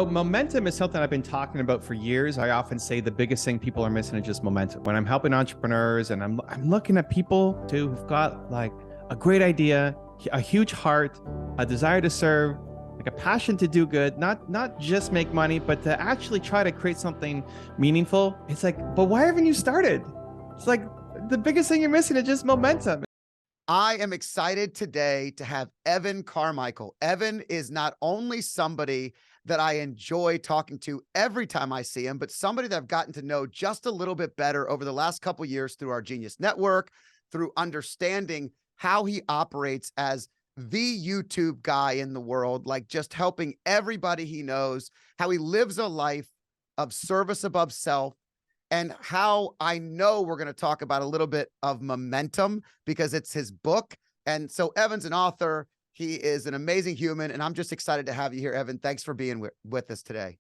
So momentum is something I've been talking about for years. I often say the biggest thing people are missing is just momentum. When I'm helping entrepreneurs and I'm looking at people too who've got like a great idea, a huge heart, a desire to serve, like a passion to do good, not just make money, but to actually try to create something meaningful. It's like, but why haven't you started? It's like the biggest thing you're missing is just momentum. I am excited today to have Evan Carmichael. Evan is not only somebody that I enjoy talking to every time I see him, but somebody that I've gotten to know just a little bit better over the last couple of years through our Genius Network, through understanding how he operates as the YouTube guy in the world, like just helping everybody he knows, how he lives a life of service above self, and how I know we're going to talk about a little bit of momentum because it's his book. And so Evan's an author. He is an amazing human, and I'm just excited to have you here, Evan. Thanks for being with us today.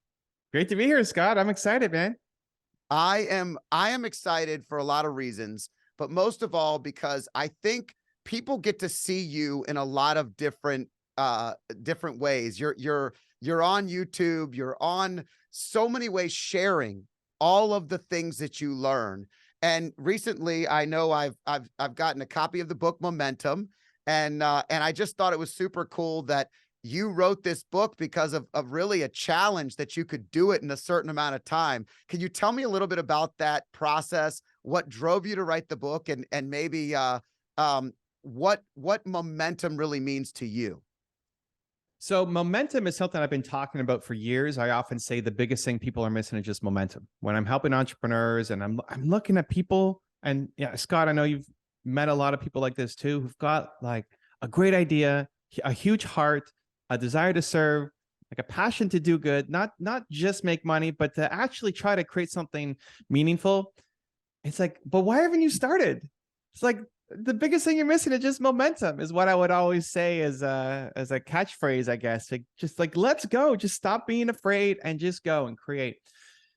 Great to be here, Scott. I'm excited, man. I am excited for a lot of reasons, but most of all because I think people get to see you in a lot of different ways. You're on YouTube, you're on so many ways sharing all of the things that you learn. And recently, I know I've gotten a copy of the book Momentum, and I just thought it was super cool that you wrote this book because of really a challenge that you could do it in a certain amount of time. Can you tell me a little bit about that process? What drove you to write the book, and maybe what momentum really means to you? So momentum is something I've been talking about for years. I often say the biggest thing people are missing is just momentum. When I'm helping entrepreneurs and I'm looking at people, and yeah, Scott, I know you've met a lot of people like this too, who've got like a great idea, a huge heart, a desire to serve, like a passion to do good, not just make money, but to actually try to create something meaningful. It's like, but why haven't you started? It's like the biggest thing you're missing is just momentum, is what I would always say as a catchphrase, I guess. Like, just like, let's go, just stop being afraid and just go and create.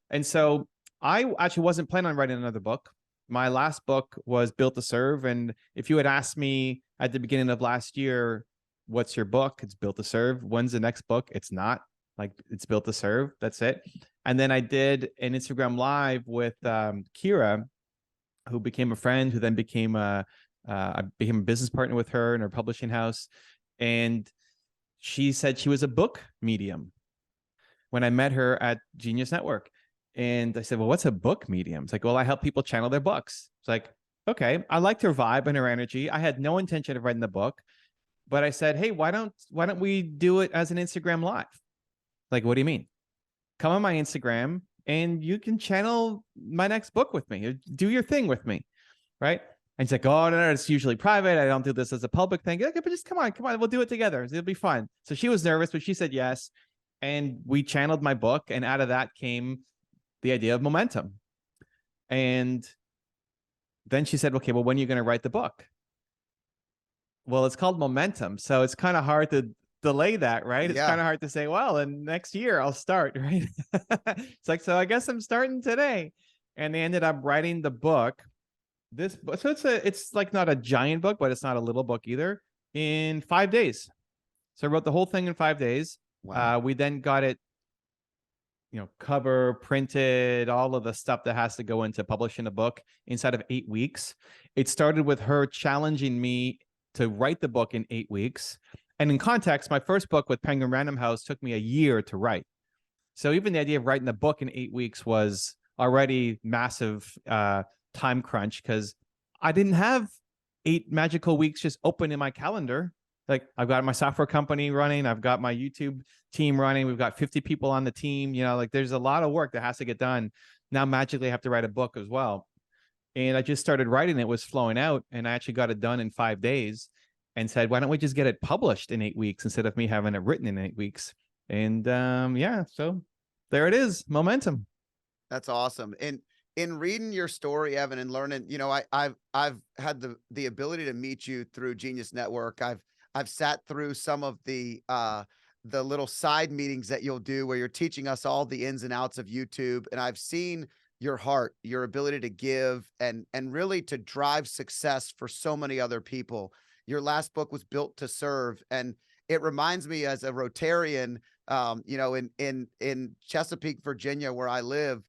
And so I actually wasn't planning on writing another book. My last book was Built to Serve. And if you had asked me at the beginning of last year, what's your book? It's Built to Serve. When's the next book? It's not. Like, it's Built to Serve. That's it. And then I did an Instagram live with Kira, who became a friend, who then became I became a business partner with her in her publishing house. And she said she was a book medium when I met her at Genius Network. And I said, well, what's a book medium? It's like, well, I help people channel their books. It's like, okay, I liked her vibe and her energy. I had no intention of writing the book, but I said, hey, why don't we do it as an Instagram live? Like, what do you mean? Come on my Instagram and you can channel my next book with me. Do your thing with me, right? And she's like, oh, no, it's usually private. I don't do this as a public thing. Okay, but just come on, we'll do it together. It'll be fun. So she was nervous, but she said yes. And we channeled my book, and out of that came the idea of momentum. And then she said, okay, well, when are you going to write the book? Well, it's called Momentum, so it's kind of hard to delay that, right? It's kind of hard to say, well, and next year I'll start, right? It's like, so I guess I'm starting today. And they ended up writing the book. So it's like not a giant book, but it's not a little book either, in 5 days. So I wrote the whole thing in 5 days. Wow. We then got it, cover, printed, all of the stuff that has to go into publishing a book inside of 8 weeks. It started with her challenging me to write the book in 8 weeks. And in context, my first book with Penguin Random House took me a year to write. So even the idea of writing the book in 8 weeks was already massive time crunch, because I didn't have 8 magical weeks just open in my calendar. Like, I've got my software company running, I've got my YouTube team running, we've got 50 people on the team, like there's a lot of work that has to get done. Now magically I have to write a book as well. And I just started writing, it was flowing out, and I actually got it done in 5 days and said, why don't we just get it published in 8 weeks instead of me having it written in 8 weeks? And yeah, so there it is, momentum. That's awesome. And in reading your story, Evan, and learning, I've had the ability to meet you through Genius Network. I've sat through some of the little side meetings that you'll do where you're teaching us all the ins and outs of YouTube. And I've seen your heart, your ability to give and really to drive success for so many other people. Your last book was Built to Serve. And it reminds me, as a Rotarian, You know, in Chesapeake, Virginia, where I live,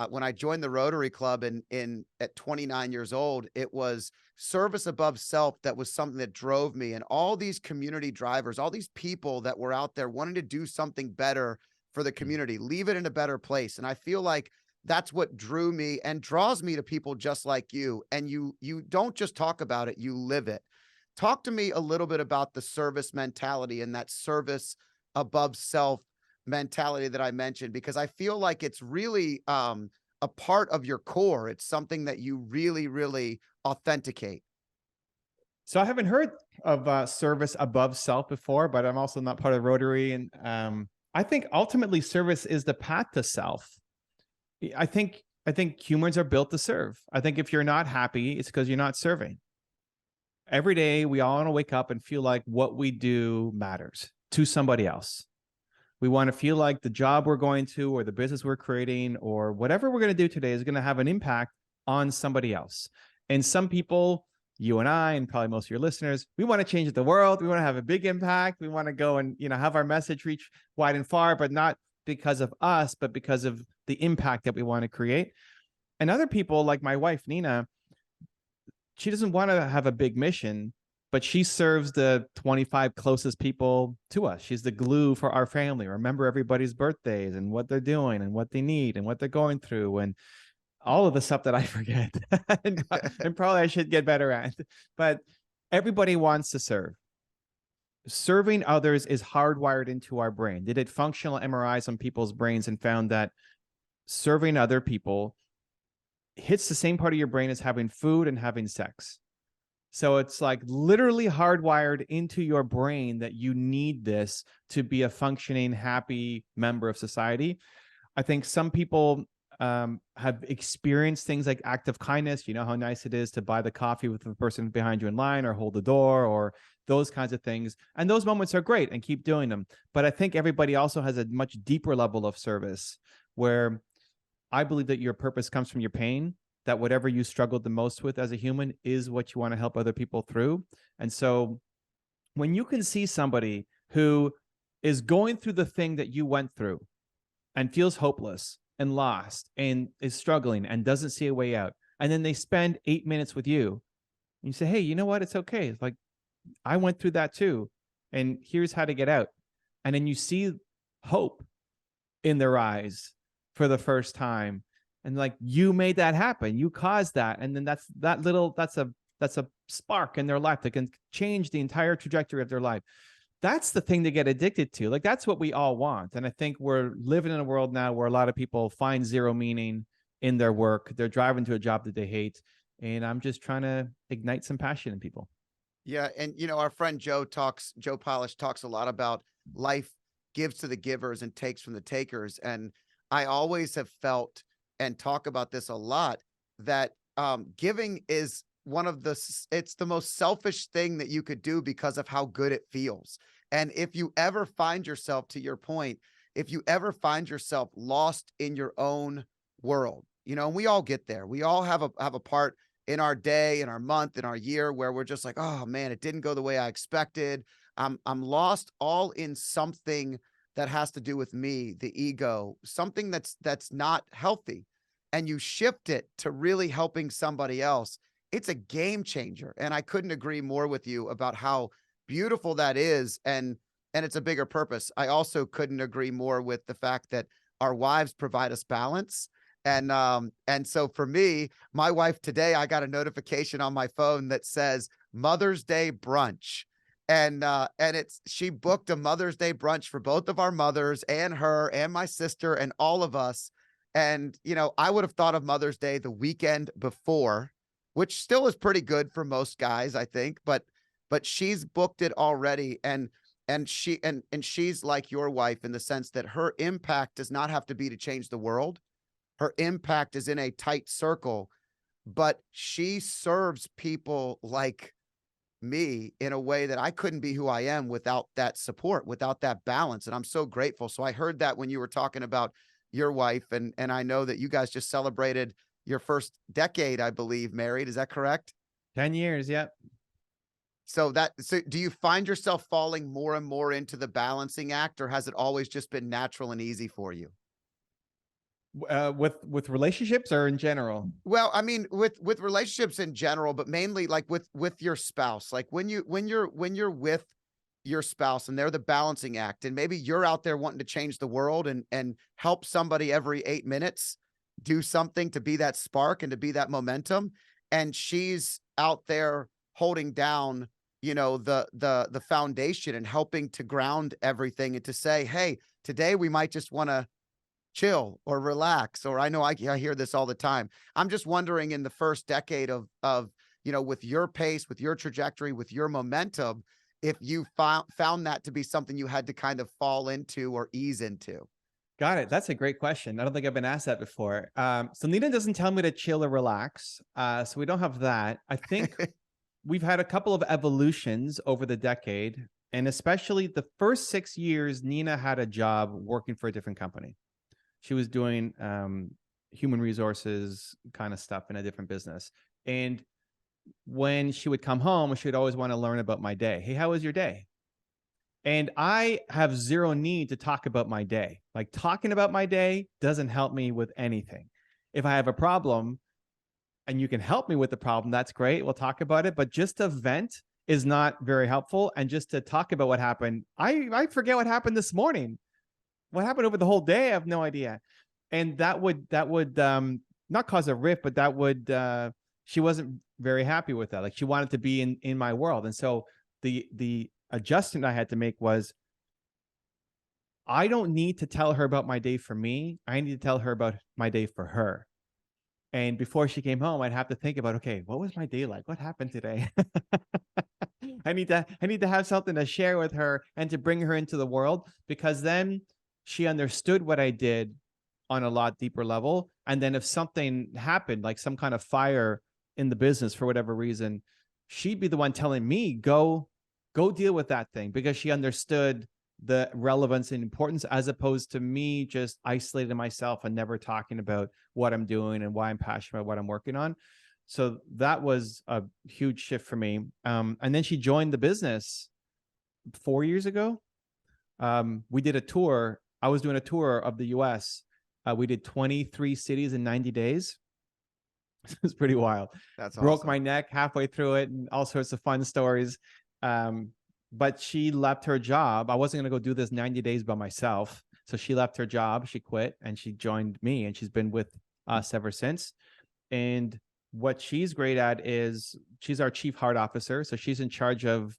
when I joined the Rotary Club at 29 years old, it was service above self that was something that drove me. And all these community drivers, all these people that were out there wanting to do something better for the community, leave it in a better place. And I feel like that's what drew me and draws me to people just like you. And you don't just talk about it, you live it. Talk to me a little bit about the service mentality and that service above self mentality that I mentioned, because I feel like it's really a part of your core. It's something that you really, really authenticate. So I haven't heard of service above self before, but I'm also not part of Rotary. And I think ultimately service is the path to self. I think humans are built to serve. I think if you're not happy, it's because you're not serving. Every day, we all want to wake up and feel like what we do matters to somebody else. We want to feel like the job we're going to, or the business we're creating, or whatever we're going to do today is going to have an impact on somebody else. And some people, you and I, and probably most of your listeners, we want to change the world. We want to have a big impact. We want to go and, have our message reach wide and far, but not because of us, but because of the impact that we want to create. And other people, like my wife, Nina, she doesn't want to have a big mission, but she serves the 25 closest people to us. She's the glue for our family. Remember everybody's birthdays and what they're doing and what they need and what they're going through and all of the stuff that I forget and probably I should get better at. But everybody wants to serve. Serving others is hardwired into our brain. They did functional MRIs on people's brains and found that serving other people hits the same part of your brain as having food and having sex. So it's like literally hardwired into your brain that you need this to be a functioning, happy member of society. I think some people have experienced things like act of kindness. You know how nice it is to buy the coffee with the person behind you in line, or hold the door, or those kinds of things. And those moments are great, and keep doing them. But I think everybody also has a much deeper level of service, where I believe that your purpose comes from your pain, that whatever you struggled the most with as a human is what you want to help other people through. And so when you can see somebody who is going through the thing that you went through and feels hopeless and lost and is struggling and doesn't see a way out, and then they spend 8 minutes with you, and you say, hey, you know what? It's okay. It's like, I went through that too, and here's how to get out. And then you see hope in their eyes for the first time, and like, you made that happen, you caused that, and then that's a spark in their life that can change the entire trajectory of their life. That's the thing they get addicted to. Like, that's what we all want. And I think we're living in a world now where a lot of people find zero meaning in their work. They're driving to a job that they hate, and I'm just trying to ignite some passion in people. Yeah, and our friend Joe Polish talks a lot about life gives to the givers and takes from the takers. And I always have felt, and talk about this a lot, that giving is it's the most selfish thing that you could do because of how good it feels. And if you ever find yourself, to your point, if you ever find yourself lost in your own world, and we all get there, we all have a part in our day, in our month, in our year, where we're just like, oh man, it didn't go the way I expected. I'm lost all in something that has to do with me, the ego, something that's not healthy. And you shift it to really helping somebody else. It's a game changer. And I couldn't agree more with you about how beautiful that is. And it's a bigger purpose. I also couldn't agree more with the fact that our wives provide us balance. And so for me, my wife, today, I got a notification on my phone that says Mother's Day brunch. And she booked a Mother's Day brunch for both of our mothers, and her and my sister and all of us. And, I would have thought of Mother's Day the weekend before, which still is pretty good for most guys, I think, but she's booked it already. And she's like your wife in the sense that her impact does not have to be to change the world. Her impact is in a tight circle, but she serves people like me in a way that I couldn't be who I am without that support, without that balance. And I'm so grateful. So I heard that when you were talking about your wife, and I know that you guys just celebrated your first decade, I believe, married. Is that correct? 10 years. Yep. So do you find yourself falling more and more into the balancing act, or has it always just been natural and easy for you? With relationships or in general? Well, I mean, with relationships in general, but mainly like with your spouse. Like when you're with your spouse and they're the balancing act, and maybe you're out there wanting to change the world and help somebody every 8 minutes do something to be that spark and to be that momentum, and she's out there holding down, the foundation and helping to ground everything and to say, hey, today we might just want to chill or relax. Or I hear this all the time. I'm just wondering, in the first decade of with your pace, with your trajectory, with your momentum, if you found that to be something you had to kind of fall into or ease into. Got it. That's a great question. I don't think I've been asked that before. So Nina doesn't tell me to chill or relax. So we don't have that. I think we've had a couple of evolutions over the decade, and especially the first 6 years, Nina had a job working for a different company. She was doing human resources kind of stuff in a different business. And when she would come home, she would always want to learn about my day. Hey, how was your day? And I have zero need to talk about my day. Like, talking about my day doesn't help me with anything. If I have a problem and you can help me with the problem, that's great. We'll talk about it. But just to vent is not very helpful. And just to talk about what happened, I forget what happened this morning. What happened over the whole day? I have no idea. And that would not cause a rift, but that would she wasn't very happy with that. Like, she wanted to be in my world. And so the adjustment I had to make was, I don't need to tell her about my day for me. I need to tell her about my day for her. And before she came home, I'd have to think about, okay, what was my day like? What happened today? I need to have something to share with her and to bring her into the world, because then she understood what I did on a lot deeper level. And then if something happened, like some kind of fire in the business for whatever reason, she'd be the one telling me, go deal with that thing, because she understood the relevance and importance, as opposed to me just isolating myself and never talking about what I'm doing and why I'm passionate about what I'm working on. So that was a huge shift for me. And then she joined the business 4 years ago. We did a tour. I was doing a tour of the US. We did 23 cities in 90 days. It was pretty wild. That's Broke awesome. my neck halfway through it and all sorts of fun stories. But she left her job. I wasn't going to go do this 90 days by myself. So she left her job, she quit, and she joined me, and she's been with us ever since. And what she's great at is, she's our chief heart officer. So she's in charge of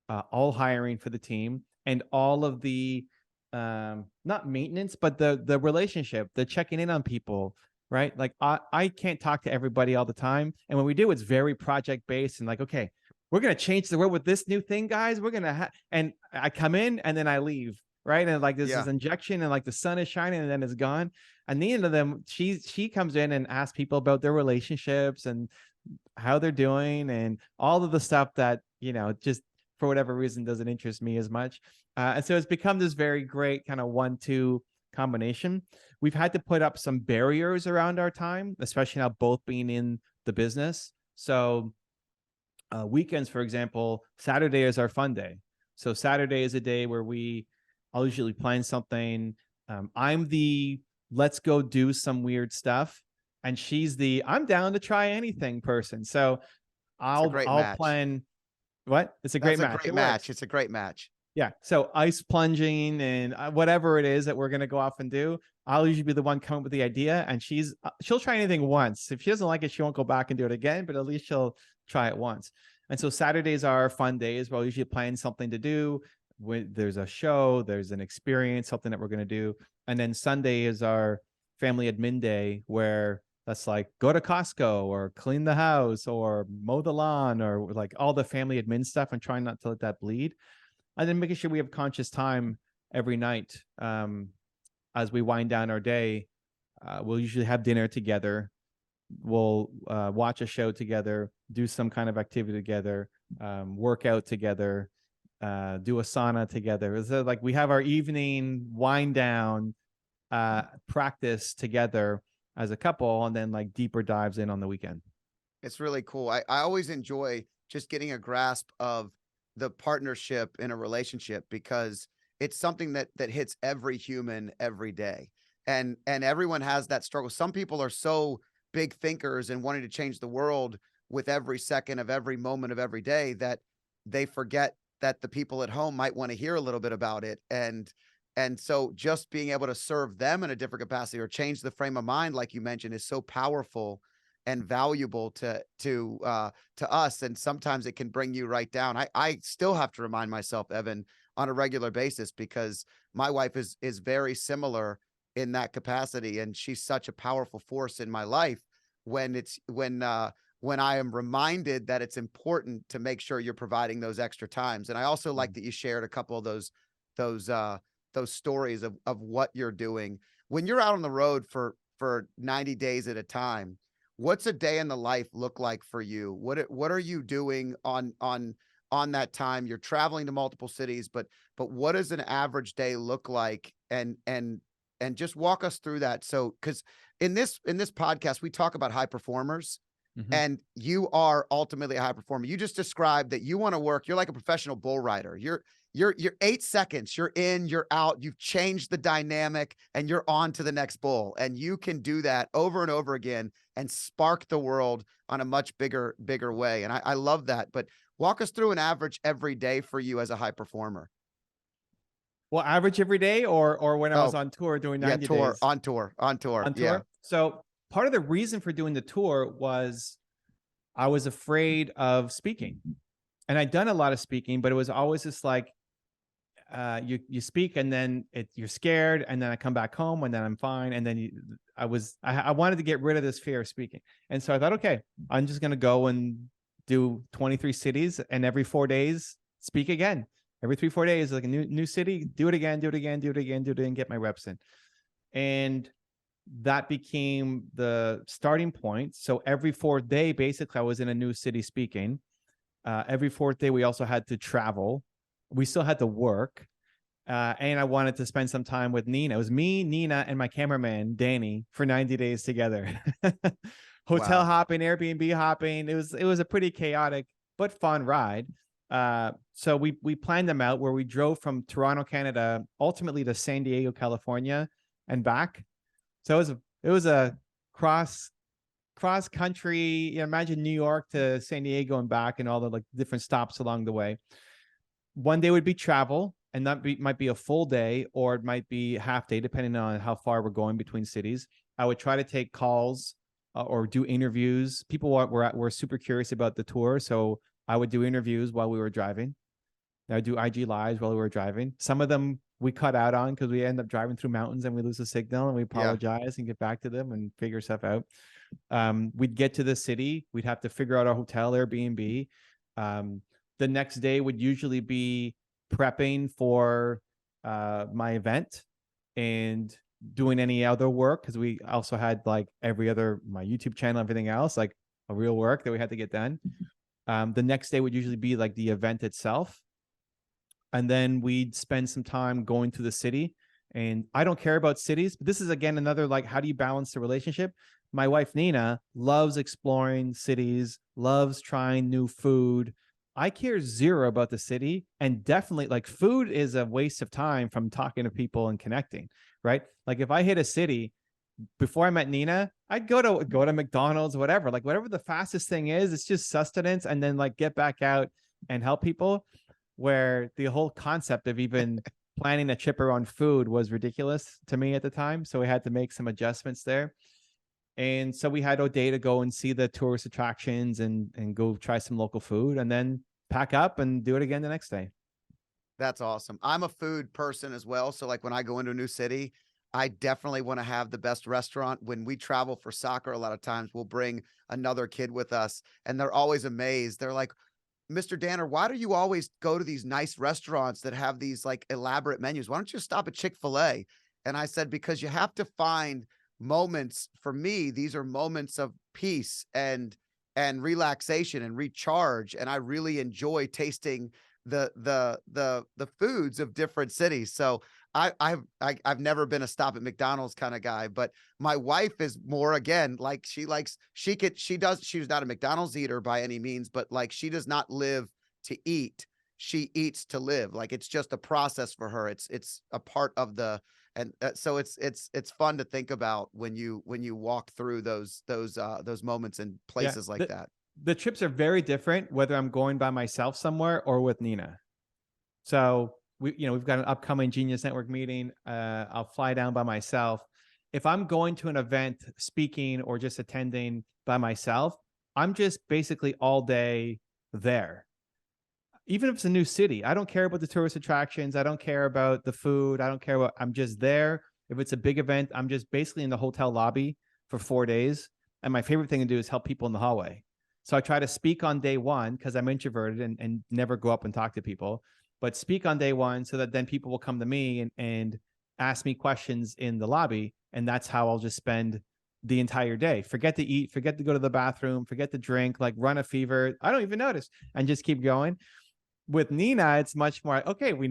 all hiring for the team and all of the not maintenance, but the relationship, the checking in on people, right? Like, I can't talk to everybody all the time. And when we do, it's very project based and like, okay, we're going to change the world with this new thing, guys. We're going to and I come in and then I leave, right? And like, this is Yeah. injection, and like the sun is shining and then it's gone. And the end of them, she comes in and asks people about their relationships and how they're doing and all of the stuff that, just for whatever reason doesn't interest me as much. And so it's become this very great kind of 1-2 combination. We've had to put up some barriers around our time, especially now both being in the business. So weekends, for example, Saturday is our fun day. So Saturday is a day where I'll usually plan something. I'm the let's go do some weird stuff, and she's the I'm down to try anything person. So It's a great I'll match. plan. What? It's a great That's a match. great It match. works. It's a great match. Yeah. So ice plunging and whatever it is that we're gonna go off and do, I'll usually be the one coming up with the idea, and she'll try anything once. If she doesn't like it, she won't go back and do it again. But at least she'll try it once. And so Saturdays are fun days. We'll usually plan something to do. When there's a show, there's an experience, something that we're gonna do, and then Sunday is our family admin day, where that's like go to Costco or clean the house or mow the lawn or like all the family admin stuff, and trying not to let that bleed. And then making sure we have conscious time every night as we wind down our day. We'll usually have dinner together. We'll watch a show together, do some kind of activity together, work out together, do a sauna together. So like we have our evening wind down practice together as a couple, and then like deeper dives in on the weekend. It's really cool. I always enjoy just getting a grasp of the partnership in a relationship, because it's something that hits every human every day. And everyone has that struggle. Some people are so big thinkers and wanting to change the world with every second of every moment of every day that they forget that the people at home might want to hear a little bit about it. And so just being able to serve them in a different capacity or change the frame of mind, like you mentioned, is so powerful and valuable to us. And sometimes it can bring you right down. I still have to remind myself, Evan, on a regular basis, because my wife is very similar in that capacity, and she's such a powerful force in my life when when I am reminded that it's important to make sure you're providing those extra times. And I also like that you shared a couple of those those stories of what you're doing when you're out on the road for 90 days at a time. What's a day in the life look like for you? What are you doing on that time? You're traveling to multiple cities, but what does an average day look like? And just walk us through that. So, because in this podcast, we talk about high performers, Mhm. and you are ultimately a high performer. You just described that you want to work. You're like a professional bull rider. You're 8 seconds. You're in. You're out. You've changed the dynamic, and you're on to the next bull. And you can do that over and over again and spark the world on a much bigger way. And I love that. But walk us through an average every day for you as a high performer. Well, average every day, or when I was Oh, on tour doing yeah, 90 days on tour. on Yeah. tour. So part of the reason for doing the tour was I was afraid of speaking. And I'd done a lot of speaking, but it was always just like you speak and then you're scared, and then I come back home and then I'm fine. And then I wanted to get rid of this fear of speaking. And so I thought, okay, I'm just gonna go and do 23 cities, and every 4 days speak again. Every 3 4 days, like a new city, do it again, do it again, do it again, do it again, get my reps in. And that became the starting point. So every fourth day, basically, I was in a new city speaking. Every fourth day, we also had to travel. We still had to work. And I wanted to spend some time with Nina. It was me, Nina, and my cameraman, Danny, for 90 days together. Hotel Wow. hopping, Airbnb hopping. It was a pretty chaotic but fun ride. So we planned them out where we drove from Toronto, Canada, ultimately to San Diego, California, and back. So it was a cross country. Imagine New York to San Diego and back, and all the like different stops along the way. One day would be travel, and might be a full day, or it might be half day, depending on how far we're going between cities. I would try to take calls or do interviews. People were super curious about the tour, so I would do interviews while we were driving. I would do IG lives while we were driving. Some of them we cut out on because we end up driving through mountains and we lose the signal, and we Yeah. apologize and get back to them and figure stuff out. We'd get to the city. We'd have to figure out our hotel, Airbnb. Um, the next day would usually be prepping for my event and doing any other work, because we also had like my YouTube channel, everything else, like a real work that we had to get done. The next day would usually be like the event itself. And then we'd spend some time going to the city. And I don't care about cities, but this is again another like, how do you balance the relationship? My wife Nina loves exploring cities, loves trying new food. I care zero about the city, and definitely like food is a waste of time from talking to people and connecting, right? Like if I hit a city, before I met Nina, I'd go to McDonald's, whatever, like whatever the fastest thing is, it's just sustenance, and then like get back out and help people. Where the whole concept of even planning a trip around food was ridiculous to me at the time. So we had to make some adjustments there. And so we had a day to go and see the tourist attractions and go try some local food, and then pack up and do it again the next day. That's awesome. I'm a food person as well. So like when I go into a new city, I definitely want to have the best restaurant. When we travel for soccer, a lot of times we'll bring another kid with us, and they're always amazed. They're like, Mr. Danner, why do you always go to these nice restaurants that have these like elaborate menus? Why don't you stop at Chick-fil-A? And I said, because you have to find moments. For me, these are moments of peace and relaxation and recharge. And I really enjoy tasting the foods of different cities. So I've never been a stop at McDonald's kind of guy, but my wife is more, again, like she's not a McDonald's eater by any means, but like she does not live to eat. She eats to live. Like it's just a process for her. It's a part of the, and so it's fun to think about when you walk through those moments in Yeah. places like that. The trips are very different, whether I'm going by myself somewhere or with Nina. So we've got an upcoming Genius Network meeting. I'll fly down by myself. If I'm going to an event, speaking or just attending by myself, I'm just basically all day there. Even if it's a new city, I don't care about the tourist attractions. I don't care about the food. I don't care what. I'm just there. If it's a big event, I'm just basically in the hotel lobby for 4 days. And my favorite thing to do is help people in the hallway. So I try to speak on day one because I'm introverted and never go up and talk to people, but speak on day one so that then people will come to me and ask me questions in the lobby. And that's how I'll just spend the entire day. Forget to eat, forget to go to the bathroom, forget to drink, like run a fever. I don't even notice and just keep going. With Nina, it's much more, okay, we're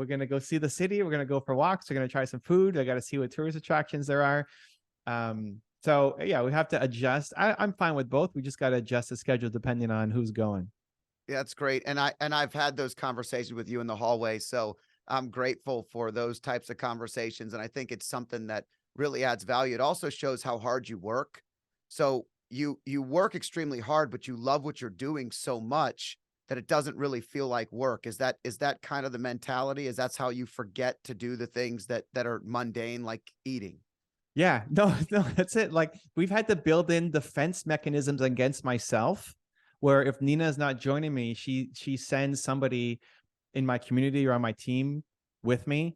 going to go see the city. We're going to go for walks. We're going to try some food. I got to see what tourist attractions there are. So yeah, we have to adjust. I'm fine with both. We just got to adjust the schedule depending on who's going. Yeah, that's great. And I've had those conversations with you in the hallway. So I'm grateful for those types of conversations. And I think it's something that really adds value. It also shows how hard you work. So you work extremely hard, but you love what you're doing so much that it doesn't really feel like work. Is that kind of the mentality? Is that's how you forget to do the things that are mundane, like eating? Yeah, no, no, that's it. Like we've had to build in defense mechanisms against myself, where if Nina is not joining me, she sends somebody in my community or on my team with me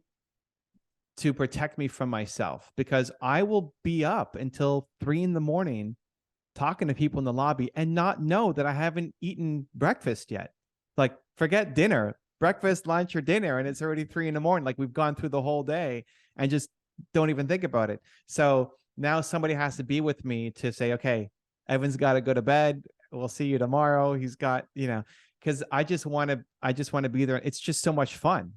to protect me from myself, because I will be up until 3 a.m. talking to people in the lobby and not know that I haven't eaten breakfast yet. Like forget dinner, breakfast, lunch, or dinner, and it's already 3 a.m. Like we've gone through the whole day and just don't even think about it. So now somebody has to be with me to say, okay, Evan's got to go to bed. We'll see you tomorrow. He's got, because I just want to be there. It's just so much fun.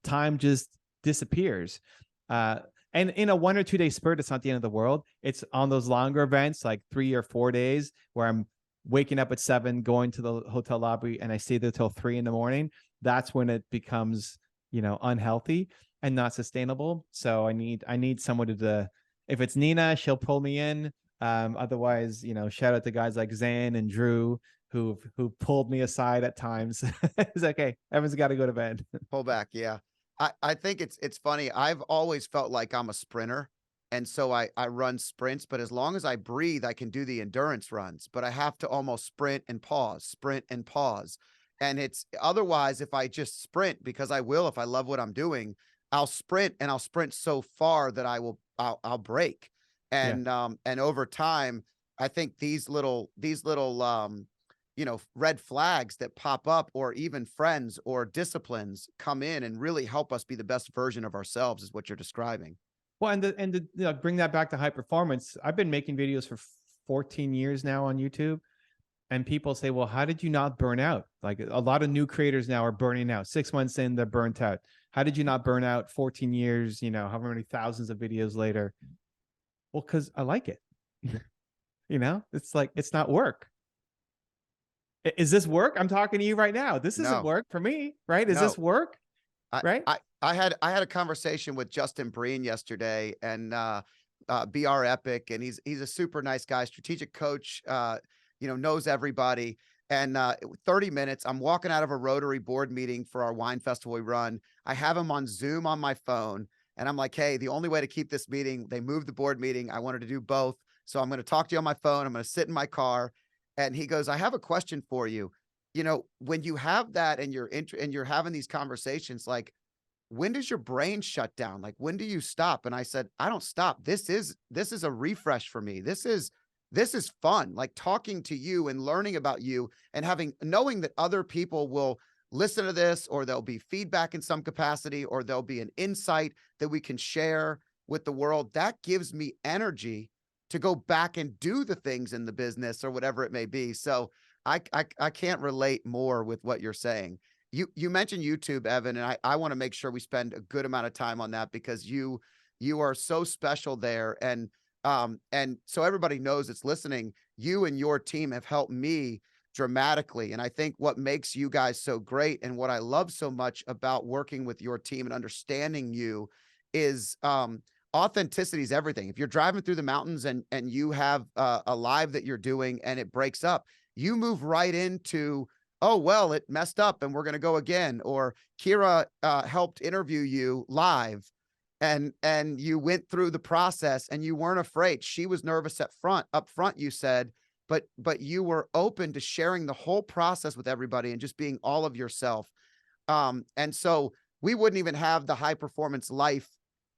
Time just disappears. And in a 1 or 2 day spurt, it's not the end of the world. It's on those longer events, like 3 or 4 days, where I'm waking up at 7, going to the hotel lobby, and I stay there till 3 a.m. That's when it becomes, unhealthy and not sustainable. So I need someone to, if it's Nina, she'll pull me in. Otherwise, shout out to guys like Zan and Drew who pulled me aside at times. It's like, hey, Evan's got to go to bed. Pull back. Yeah. I think it's funny. I've always felt like I'm a sprinter. And so I run sprints, but as long as I breathe, I can do the endurance runs, but I have to almost sprint and pause. And it's otherwise, if I just sprint, because I will, if I love what I'm doing, I'll sprint so far that I'll break. Yeah. And over time, I think these little red flags that pop up, or even friends or disciplines come in and really help us be the best version of ourselves, is what you're describing. Well, and bring that back to high performance. I've been making videos for 14 years now on YouTube, and people say, well, how did you not burn out? Like a lot of new creators now are burning out. 6 months in, they're burnt out. How did you not burn out 14 years, however many thousands of videos later? Well, because I like it. It's like, it's not work. Is this work? I'm talking to you right now. This isn't work for me, right? Is this work? Right? I had a conversation with Justin Breen yesterday, and BR Epic, and he's a super nice guy, strategic coach, knows everybody. And 30 minutes, I'm walking out of a Rotary board meeting for our wine festival we run. I have him on Zoom on my phone, and I'm like, hey, the only way to keep this meeting, they moved the board meeting. I wanted to do both. So I'm going to talk to you on my phone. I'm going to sit in my car. And he goes, I have a question for you. When you have that and you're having these conversations, like, when does your brain shut down? Like, when do you stop? And I said, I don't stop. This is a refresh for me. This is fun. Like talking to you and learning about you and knowing that other people will listen to this, or there'll be feedback in some capacity, or there'll be an insight that we can share with the world. That gives me energy to go back and do the things in the business or whatever it may be. So I can't relate more with what you're saying. You mentioned YouTube, Evan, and I want to make sure we spend a good amount of time on that because you are so special there. And so everybody knows it's listening, you and your team have helped me dramatically. And I think what makes you guys so great and what I love so much about working with your team and understanding you is authenticity is everything. If you're driving through the mountains and you have a live that you're doing and it breaks up, you move right into, oh, well, it messed up and we're going to go again. Or Kira helped interview you live and you went through the process and you weren't afraid. She was nervous up front, you said, but you were open to sharing the whole process with everybody and just being all of yourself. And so we wouldn't even have the High Performance Life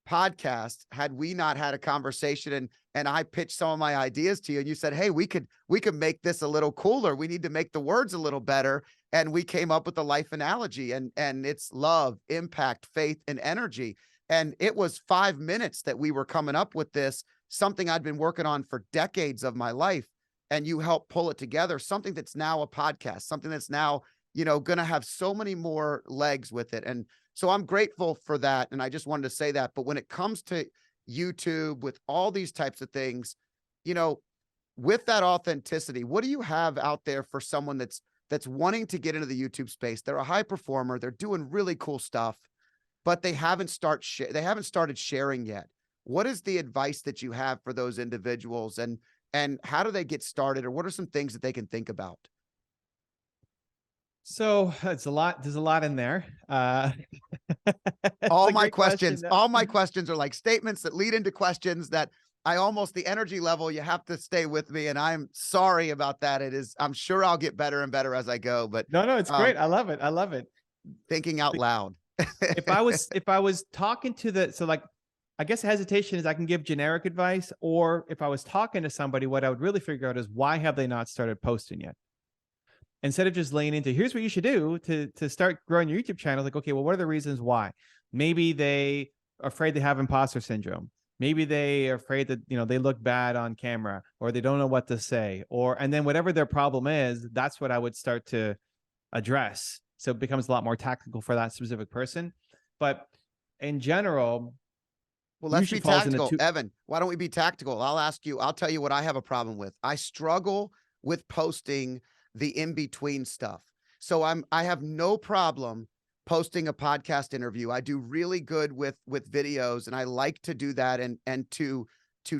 podcast had we not had a conversation and I pitched some of my ideas to you and you said, hey, we could make this a little cooler. We need to make the words a little better. And we came up with the life analogy and it's love, impact, faith, and energy. And it was 5 minutes that we were coming up with this, something I'd been working on for decades of my life. And you helped pull it together, something that's now a podcast, something that's now, going to have so many more legs with it. And so I'm grateful for that. And I just wanted to say that. But when it comes to YouTube, with all these types of things, with that authenticity, what do you have out there for someone that's wanting to get into the YouTube space? They're a high performer. They're doing really cool stuff, but they haven't started sharing yet. What is the advice that you have for those individuals, and how do they get started, or what are some things that they can think about? So it's a lot. There's a lot in there. All my questions are like statements that lead into questions that the energy level, you have to stay with me. And I'm sorry about that. I'm sure I'll get better and better as I go, but no, it's great. I love it. Thinking out loud. if I was talking to I guess hesitation is I can give generic advice, or if I was talking to somebody, what I would really figure out is why have they not started posting yet? Instead of just laying into, here's what you should do to start growing your YouTube channel. Like, okay, well, what are the reasons why? Maybe they are afraid they have imposter syndrome. Maybe they are afraid that, they look bad on camera, or they don't know what to say, and then whatever their problem is, that's what I would start to address. So it becomes a lot more tactical for that specific person. But in general, well, let's be tactical. Evan, why don't we be tactical? I'll tell you what I have a problem with. I struggle with posting the in-between stuff. So I have no problem posting a podcast interview. I do really good with videos, and I like to do that and to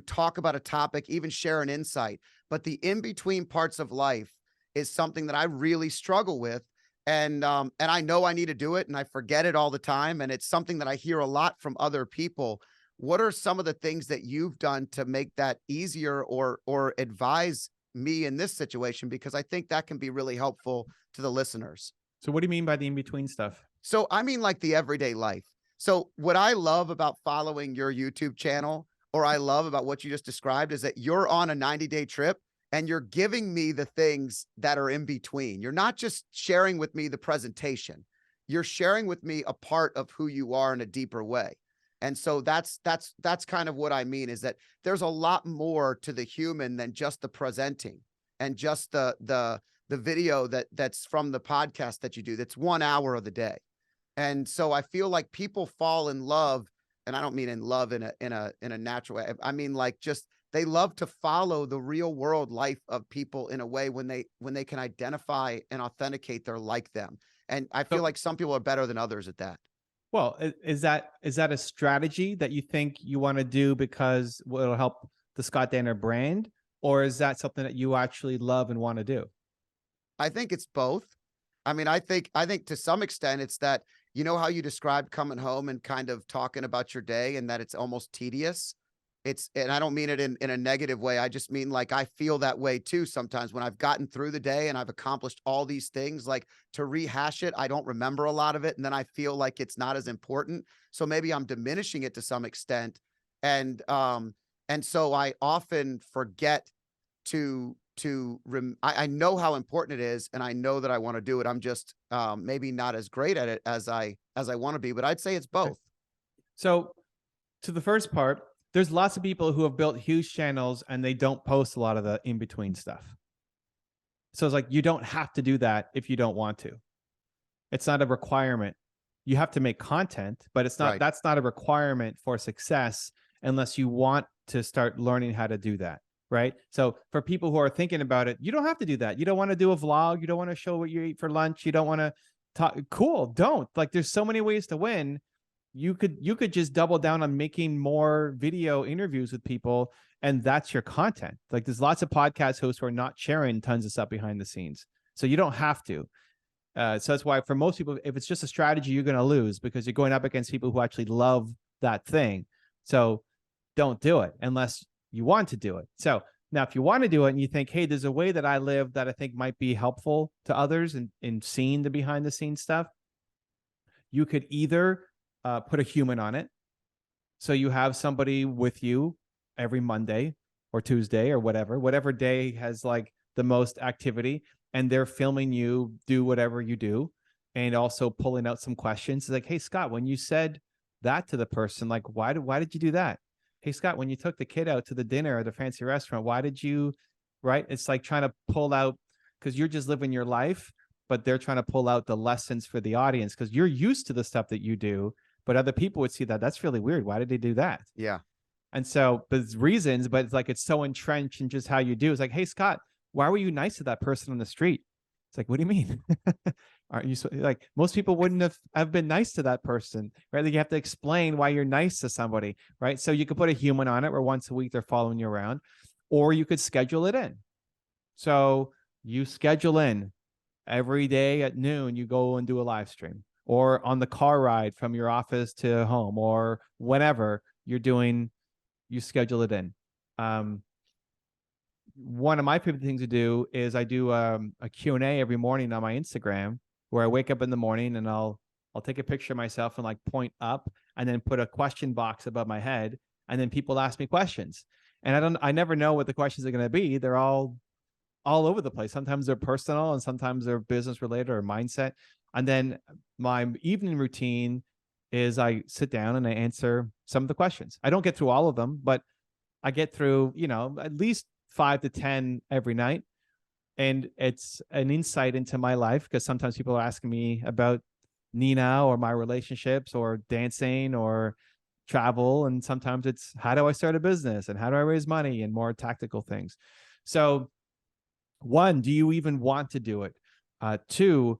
talk about a topic, even share an insight. But the in-between parts of life is something that I really struggle with. And I know I need to do it, and I forget it all the time. And it's something that I hear a lot from other people. What are some of the things that you've done to make that easier, or advise me in this situation? Because I think that can be really helpful to the listeners. So what do you mean by the in-between stuff? So I mean like the everyday life. So what I love about following your YouTube channel, or I love about what you just described, is that you're on a 90-day trip and you're giving me the things that are in between. You're not just sharing with me the presentation. You're sharing with me a part of who you are in a deeper way. And so that's kind of what I mean, is that there's a lot more to the human than just the presenting and just the video that's from the podcast that you do. That's 1 hour of the day. And so I feel like people fall in love, and I don't mean in love in a natural way. I mean, like, just they love to follow the real world life of people in a way when they can identify and authenticate they're like them. And I feel like some people are better than others at that. Well, is that a strategy that you think you want to do because it'll help the Scott Danner brand, or is that something that you actually love and want to do? I think it's both. I mean, I think to some extent it's that, how you described coming home and kind of talking about your day, and that it's almost tedious. And I don't mean it in a negative way. I just mean, like, I feel that way too sometimes when I've gotten through the day and I've accomplished all these things. Like, to rehash it, I don't remember a lot of it, and then I feel like it's not as important. So maybe I'm diminishing it to some extent. And so I often forget I know how important it is, and I know that I want to do it. I'm just maybe not as great at it as I want to be, but I'd say it's both. So to the first part, there's lots of people who have built huge channels and they don't post a lot of the in-between stuff. So it's like, you don't have to do that if you don't want to. It's not a requirement. You have to make content, but it's not, Right. that's not a requirement for success unless you want to start learning how to do that. Right. So for people who are thinking about it, you don't have to do that. You don't want to do a vlog. You don't want to show what you eat for lunch. You don't want to talk. Cool. Don't. Like, there's so many ways to win. You could just double down on making more video interviews with people, and that's your content. Like, there's lots of podcast hosts who are not sharing tons of stuff behind the scenes. So you don't have to. So that's why for most people, if it's just a strategy, you're going to lose because you're going up against people who actually love that thing. So don't do it unless you want to do it. So now, if you want to do it and you think, hey, there's a way that I live that I think might be helpful to others in seeing the behind the scenes stuff, you could either put a human on it. So you have somebody with you every Monday or Tuesday or whatever day has like the most activity, and they're filming you do whatever you do, and also pulling out some questions. It's like, hey, Scott, when you said that to the person, like, why did you do that? Hey, Scott, when you took the kid out to the dinner at the fancy restaurant, why did you, right? It's like trying to pull out, because you're just living your life, but they're trying to pull out the lessons for the audience because you're used to the stuff that you do, but other people would see that. That's really weird. Why did they do that? Yeah. And so there's reasons, but it's like, it's so entrenched in just how you do. It's like, hey, Scott, why were you nice to that person on the street? It's like, what do you mean? Aren't you like, most people wouldn't have been nice to that person, right? Like, you have to explain why you're nice to somebody, right? So you could put a human on it where once a week they're following you around, or you could schedule it in. So you schedule in every day at noon, you go and do a live stream, or on the car ride from your office to home, or whenever you're doing, you schedule it in. One of my favorite things to do is I do a Q&A every morning on my Instagram, where I wake up in the morning and I'll take a picture of myself and like point up and then put a question box above my head, and then people ask me questions. And I never know what the questions are going to be. They're all over the place. Sometimes they're personal and sometimes they're business related or mindset. And then my evening routine is I sit down and I answer some of the questions. I don't get through all of them, but I get through, at least 5 to 10 every night. And it's an insight into my life, because sometimes people are asking me about Nina or my relationships or dancing or travel. And sometimes it's, how do I start a business and how do I raise money and more tactical things. So, one, do you even want to do it? Two,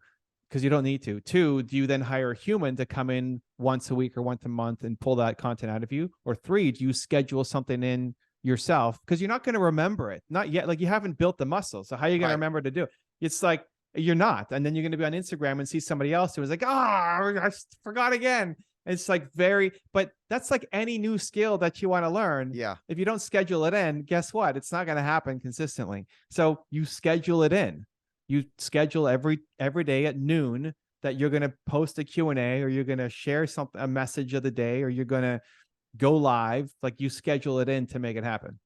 because you don't need to. Two, do you then hire a human to come in once a week or once a month and pull that content out of you? Or three, do you schedule something in yourself? Because you're not going to remember it. Not yet. Like, you haven't built the muscle. So how are you going to remember to do it? It's like, you're not. And then you're going to be on Instagram and see somebody else who is like, I forgot again. It's like but that's like any new skill that you want to learn. Yeah. If you don't schedule it in, guess what? It's not going to happen consistently. So you schedule it in. You schedule every day at noon that you're going to post a Q&A, or you're going to share a message of the day, or you're going to go live. Like, you schedule it in to make it happen.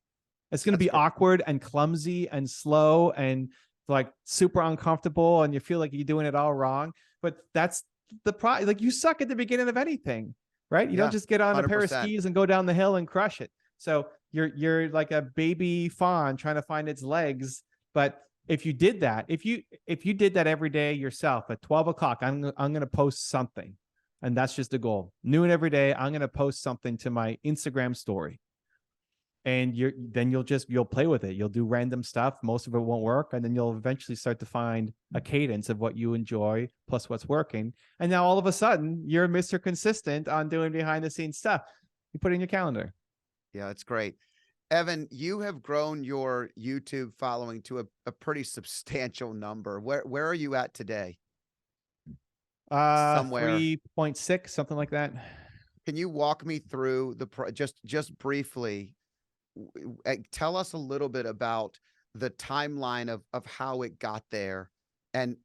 It's going to be awkward and clumsy and slow and like super uncomfortable, and you feel like you're doing it all wrong. But that's the problem. Like, you suck at the beginning of anything, right? You don't just get on 100%. A pair of skis and go down the hill and crush it. So you're like a baby fawn trying to find its legs. But if you did that, if you did that every day yourself at 12 o'clock, I'm going to post something. And that's just the goal. Noon every day, I'm going to post something to my Instagram story. And you'll play with it. You'll do random stuff. Most of it won't work. And then you'll eventually start to find a cadence of what you enjoy plus what's working. And now all of a sudden, you're Mr. Consistent on doing behind the scenes stuff. You put it in your calendar. Yeah, it's great. Evan, you have grown your YouTube following to a pretty substantial number. Where are you at today? Somewhere 3.6, something like that. Can you walk me through just briefly? Tell us a little bit about the timeline of how it got there, and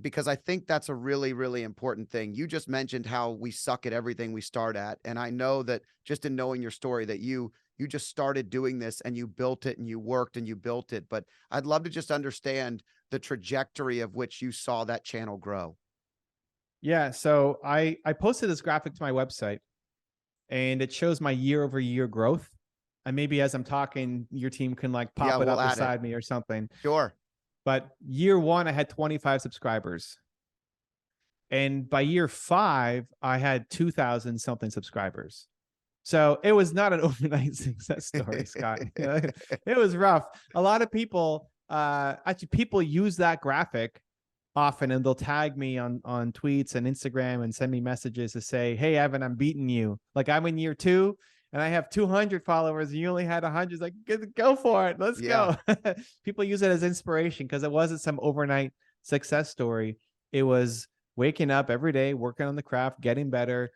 because I think that's a really, really important thing. You just mentioned how we suck at everything we start at, and I know that just in knowing your story that you just started doing this and you built it and you worked and you built it. But I'd love to just understand the trajectory of which you saw that channel grow. Yeah, so I posted this graphic to my website, and it shows my year-over-year growth. And maybe as I'm talking, your team can like pop it up beside me or something. Sure. But year one, I had 25 subscribers. And by year 5, I had 2,000 something subscribers. So it was not an overnight success story, Scott. You know, it was rough. A lot of people, actually, people use that graphic often, and they'll tag me on tweets and Instagram and send me messages to say, "Hey, Evan, I'm beating you. Like, I'm in year 2 and I have 200 followers and you only had 100. Like, go for it. Let's Yeah. go." People use it as inspiration because it wasn't some overnight success story. It was waking up every day, working on the craft, getting better,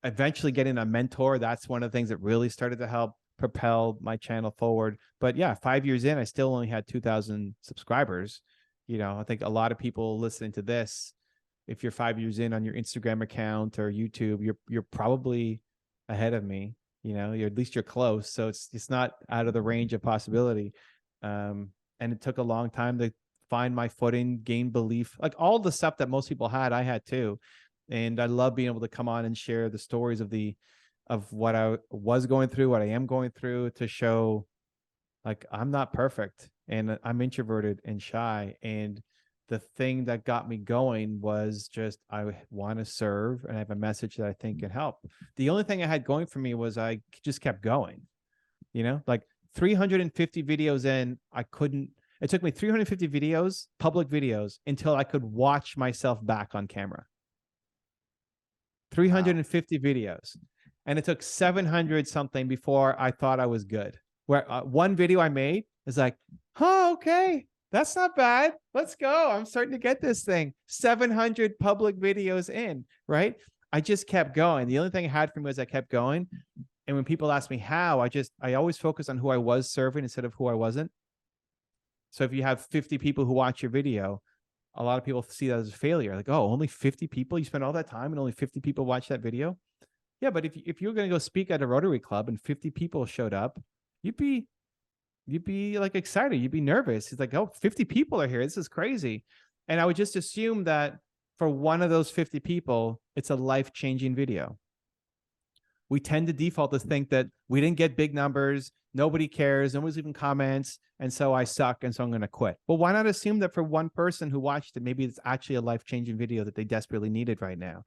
eventually getting a mentor. That's one of the things that really started to help propel my channel forward. But yeah, 5 years in, I still only had 2,000 subscribers. You know, I think a lot of people listening to this, if you're 5 years in on your Instagram account or YouTube, you're probably ahead of me. You know, at least you're close. So it's not out of the range of possibility. And it took a long time to find my footing, gain belief, like all the stuff that most people had, I had too. And I love being able to come on and share the stories of what I was going through, what I am going through, to show like I'm not perfect and I'm introverted and shy. And the thing that got me going was just I want to serve and I have a message that I think can help. The only thing I had going for me was I just kept going. You know, like 350 videos in, I couldn't. It took me 350 videos, public videos, until I could watch myself back on camera. Wow. 350 videos. And it took 700 something before I thought I was good. Where one video I made is like, oh, okay, that's not bad. Let's go. I'm starting to get this thing. 700 public videos in, right? I just kept going. The only thing I had for me was I kept going. And when people ask me how, I always focus on who I was serving instead of who I wasn't. So if you have 50 people who watch your video, a lot of people see that as a failure. Like, oh, only 50 people? You spent all that time and only 50 people watch that video? Yeah, but if you're going to go speak at a Rotary Club and 50 people showed up, you'd be like excited. You'd be nervous. It's like, oh, 50 people are here. This is crazy. And I would just assume that for one of those 50 people, it's a life-changing video. We tend to default to think that we didn't get big numbers, nobody cares, nobody's leaving comments, and so I suck, and so I'm going to quit. Well, why not assume that for one person who watched it, maybe it's actually a life-changing video that they desperately needed right now?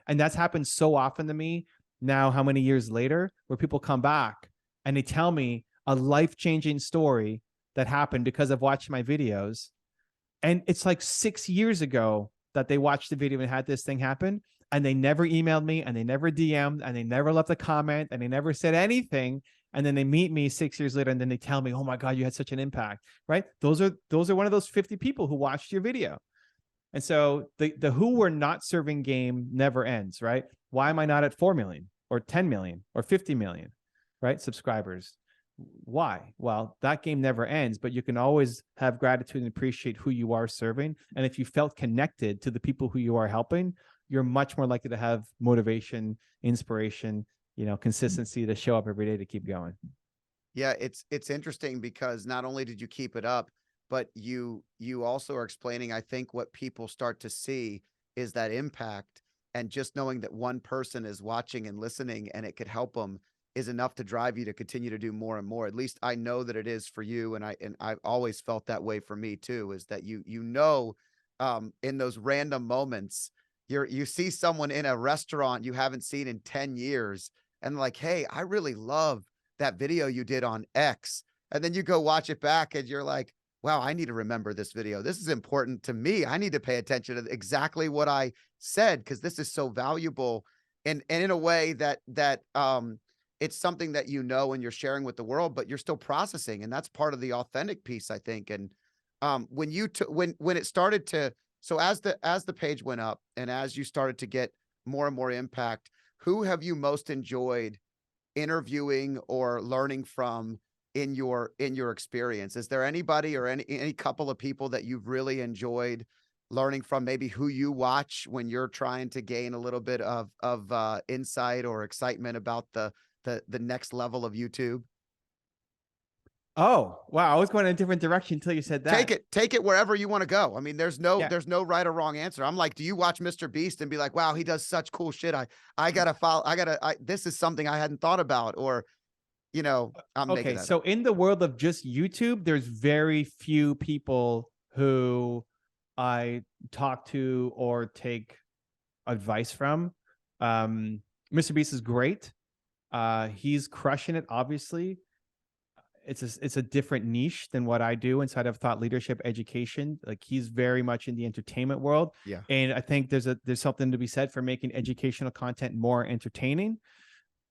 And that's happened so often to me now, how many years later, where people come back and they tell me a life-changing story that happened because I've watched my videos. And it's like 6 years ago that they watched the video and had this thing happen. And they never emailed me and they never DM'd and they never left a comment and they never said anything. And then they meet me 6 years later and then they tell me, oh my God, you had such an impact, right? Those are one of those 50 people who watched your video. And so the who we're not serving game never ends, right? Why am I not at 4 million or 10 million or 50 million, right? Subscribers. Why? Well, that game never ends, but you can always have gratitude and appreciate who you are serving. And if you felt connected to the people who you are helping, you're much more likely to have motivation, inspiration, consistency to show up every day to keep going. Yeah, it's interesting because not only did you keep it up, but you also are explaining, I think what people start to see is that impact, and just knowing that one person is watching and listening and it could help them is enough to drive you to continue to do more and more. At least I know that it is for you, and I've always felt that way for me too, is that in those random moments you see someone in a restaurant you haven't seen in 10 years and like, hey, I really love that video you did on X. And then you go watch it back and you're like, wow, I need to remember this video. This is important to me. I need to pay attention to exactly what I said, because this is so valuable. And in a way that it's something that and you're sharing with the world, but you're still processing. And that's part of the authentic piece, I think. And when it started to, so as the page went up and as you started to get more and more impact, who have you most enjoyed interviewing or learning from in your experience? Is there anybody or any couple of people that you've really enjoyed learning from, maybe who you watch when you're trying to gain a little bit of insight or excitement about the next level of YouTube? Oh, wow. I was going in a different direction until you said that. Take it wherever you want to go. I mean, there's no Yeah. right or wrong answer. I'm like, do you watch Mr. Beast and be like, wow, he does such cool shit. I gotta follow. This is something I hadn't thought about, or, I'm making Okay. that So up. in the world of just YouTube, there's very few people who I talk to or take advice from. Mr. Beast is great. He's crushing it, obviously. It's a different niche than what I do inside of thought leadership education. Like he's very much in the entertainment world. Yeah. And I think there's something to be said for making educational content more entertaining.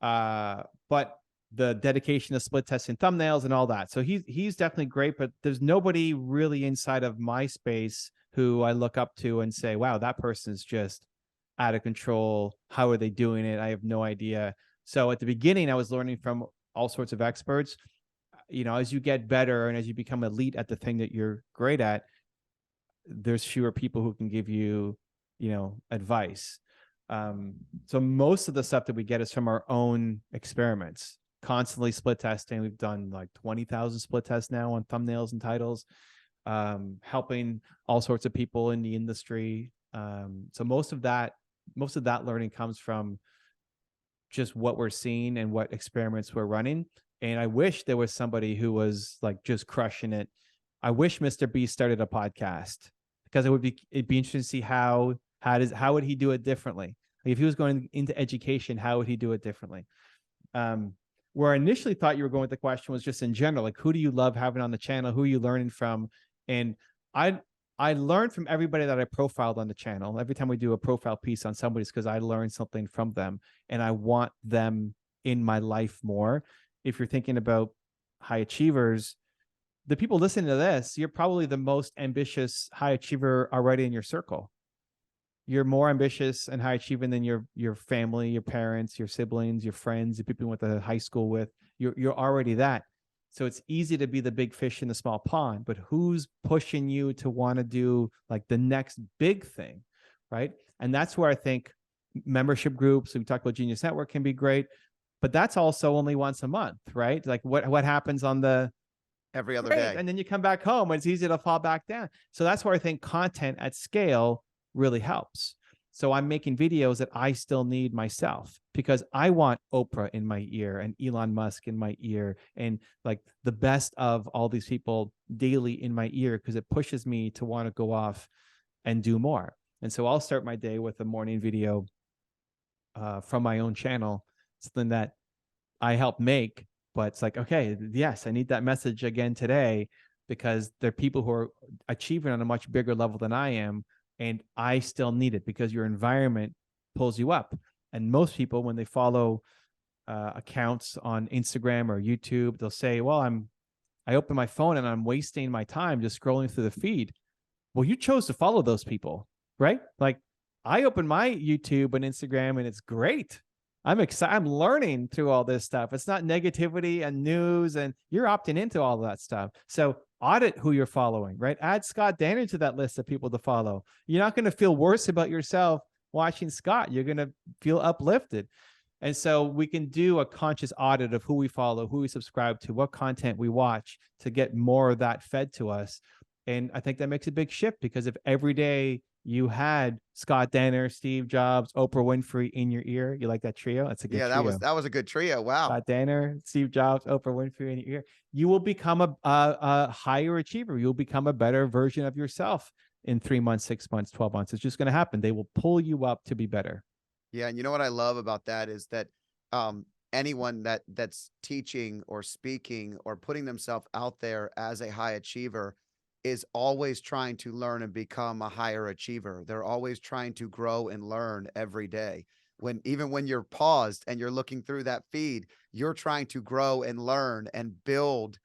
But the dedication to split testing thumbnails and all that. So he's definitely great, but there's nobody really inside of my space who I look up to and say, wow, that person's just out of control. How are they doing it? I have no idea. So at the beginning, I was learning from all sorts of experts. You know, as you get better and as you become elite at the thing that you're great at, there's fewer people who can give you, you know, advice. So most of the stuff that we get is from our own experiments, constantly split testing. We've done like 20,000 split tests now on thumbnails and titles, helping all sorts of people in the industry. So most of that learning comes from just what we're seeing and what experiments we're running. And I wish there was somebody who was like just crushing it. I wish Mr. Beast started a podcast because it'd be interesting to see how would he do it differently? Like if he was going into education, how would he do it differently? Where I initially thought you were going with the question was just in general, like who do you love having on the channel? Who are you learning from? And I learned from everybody that I profiled on the channel. Every time we do a profile piece on somebody, it's because I learned something from them and I want them in my life more. If you're thinking about high achievers, the people listening to this, you're probably the most ambitious high achiever already in your circle. You're more ambitious and high achieving than your family, your parents, your siblings, your friends, the people you went to high school with. You're already that. So it's easy to be the big fish in the small pond, but who's pushing you to want to do like the next big thing, right? And that's where I think membership groups, we talked about Genius Network, can be great, but that's also only once a month, right? Like what happens on the Every other great, day. and then you come back home and it's easy to fall back down. So that's where I think content at scale really helps. So I'm making videos that I still need myself because I want Oprah in my ear and Elon Musk in my ear and like the best of all these people daily in my ear because it pushes me to want to go off and do more. And so I'll start my day with a morning video from my own channel, something that I help make, but it's like, okay, yes, I need that message again today because there are people who are achieving on a much bigger level than I am. And I still need it because your environment pulls you up. And most people, when they follow accounts on Instagram or YouTube, they'll say, well, I open my phone and I'm wasting my time just scrolling through the feed. Well, you chose to follow those people, right? Like I open my YouTube and Instagram and it's great. I'm excited. I'm learning through all this stuff. It's not negativity and news, and you're opting into all of that stuff. So audit who you're following, right? Add Scott Danner to that list of people to follow. You're not going to feel worse about yourself watching Scott. You're going to feel uplifted. And so we can do a conscious audit of who we follow, who we subscribe to, what content we watch to get more of that fed to us. And I think that makes a big shift because if every day you had Scott Danner, Steve Jobs, Oprah Winfrey in your ear, you like that trio? That's a good trio. That was a good trio. Wow. Scott Danner, Steve Jobs, Oprah Winfrey in your ear. You will become a higher achiever. You'll become a better version of yourself in 3 months, 6 months, 12 months. It's just going to happen. They will pull you up to be better. Yeah, and you know what I love about that is that anyone that's teaching or speaking or putting themselves out there as a high achiever is always trying to learn and become a higher achiever. They're always trying to grow and learn every day. Even when you're paused and you're looking through that feed, you're trying to grow and learn and build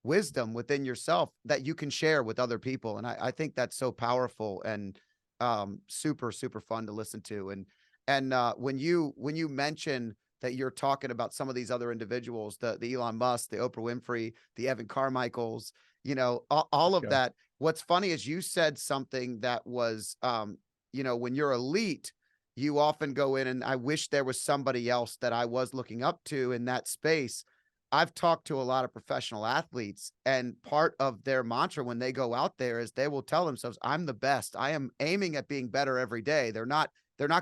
wisdom within yourself that you can share with other people. And I think that's so powerful and super, super fun to listen to. And when you mention that you're talking about some of these other individuals, the Elon Musk, the Oprah Winfrey, the Evan Carmichaels, you know, all of that. What's funny is you said something that was, you know, when you're elite, you often go in and I wish there was somebody else that I was looking up to in that space. I've talked to a lot of professional athletes, and part of their mantra when they go out there is they will tell themselves, I'm the best. I am aiming at being better every day. They're not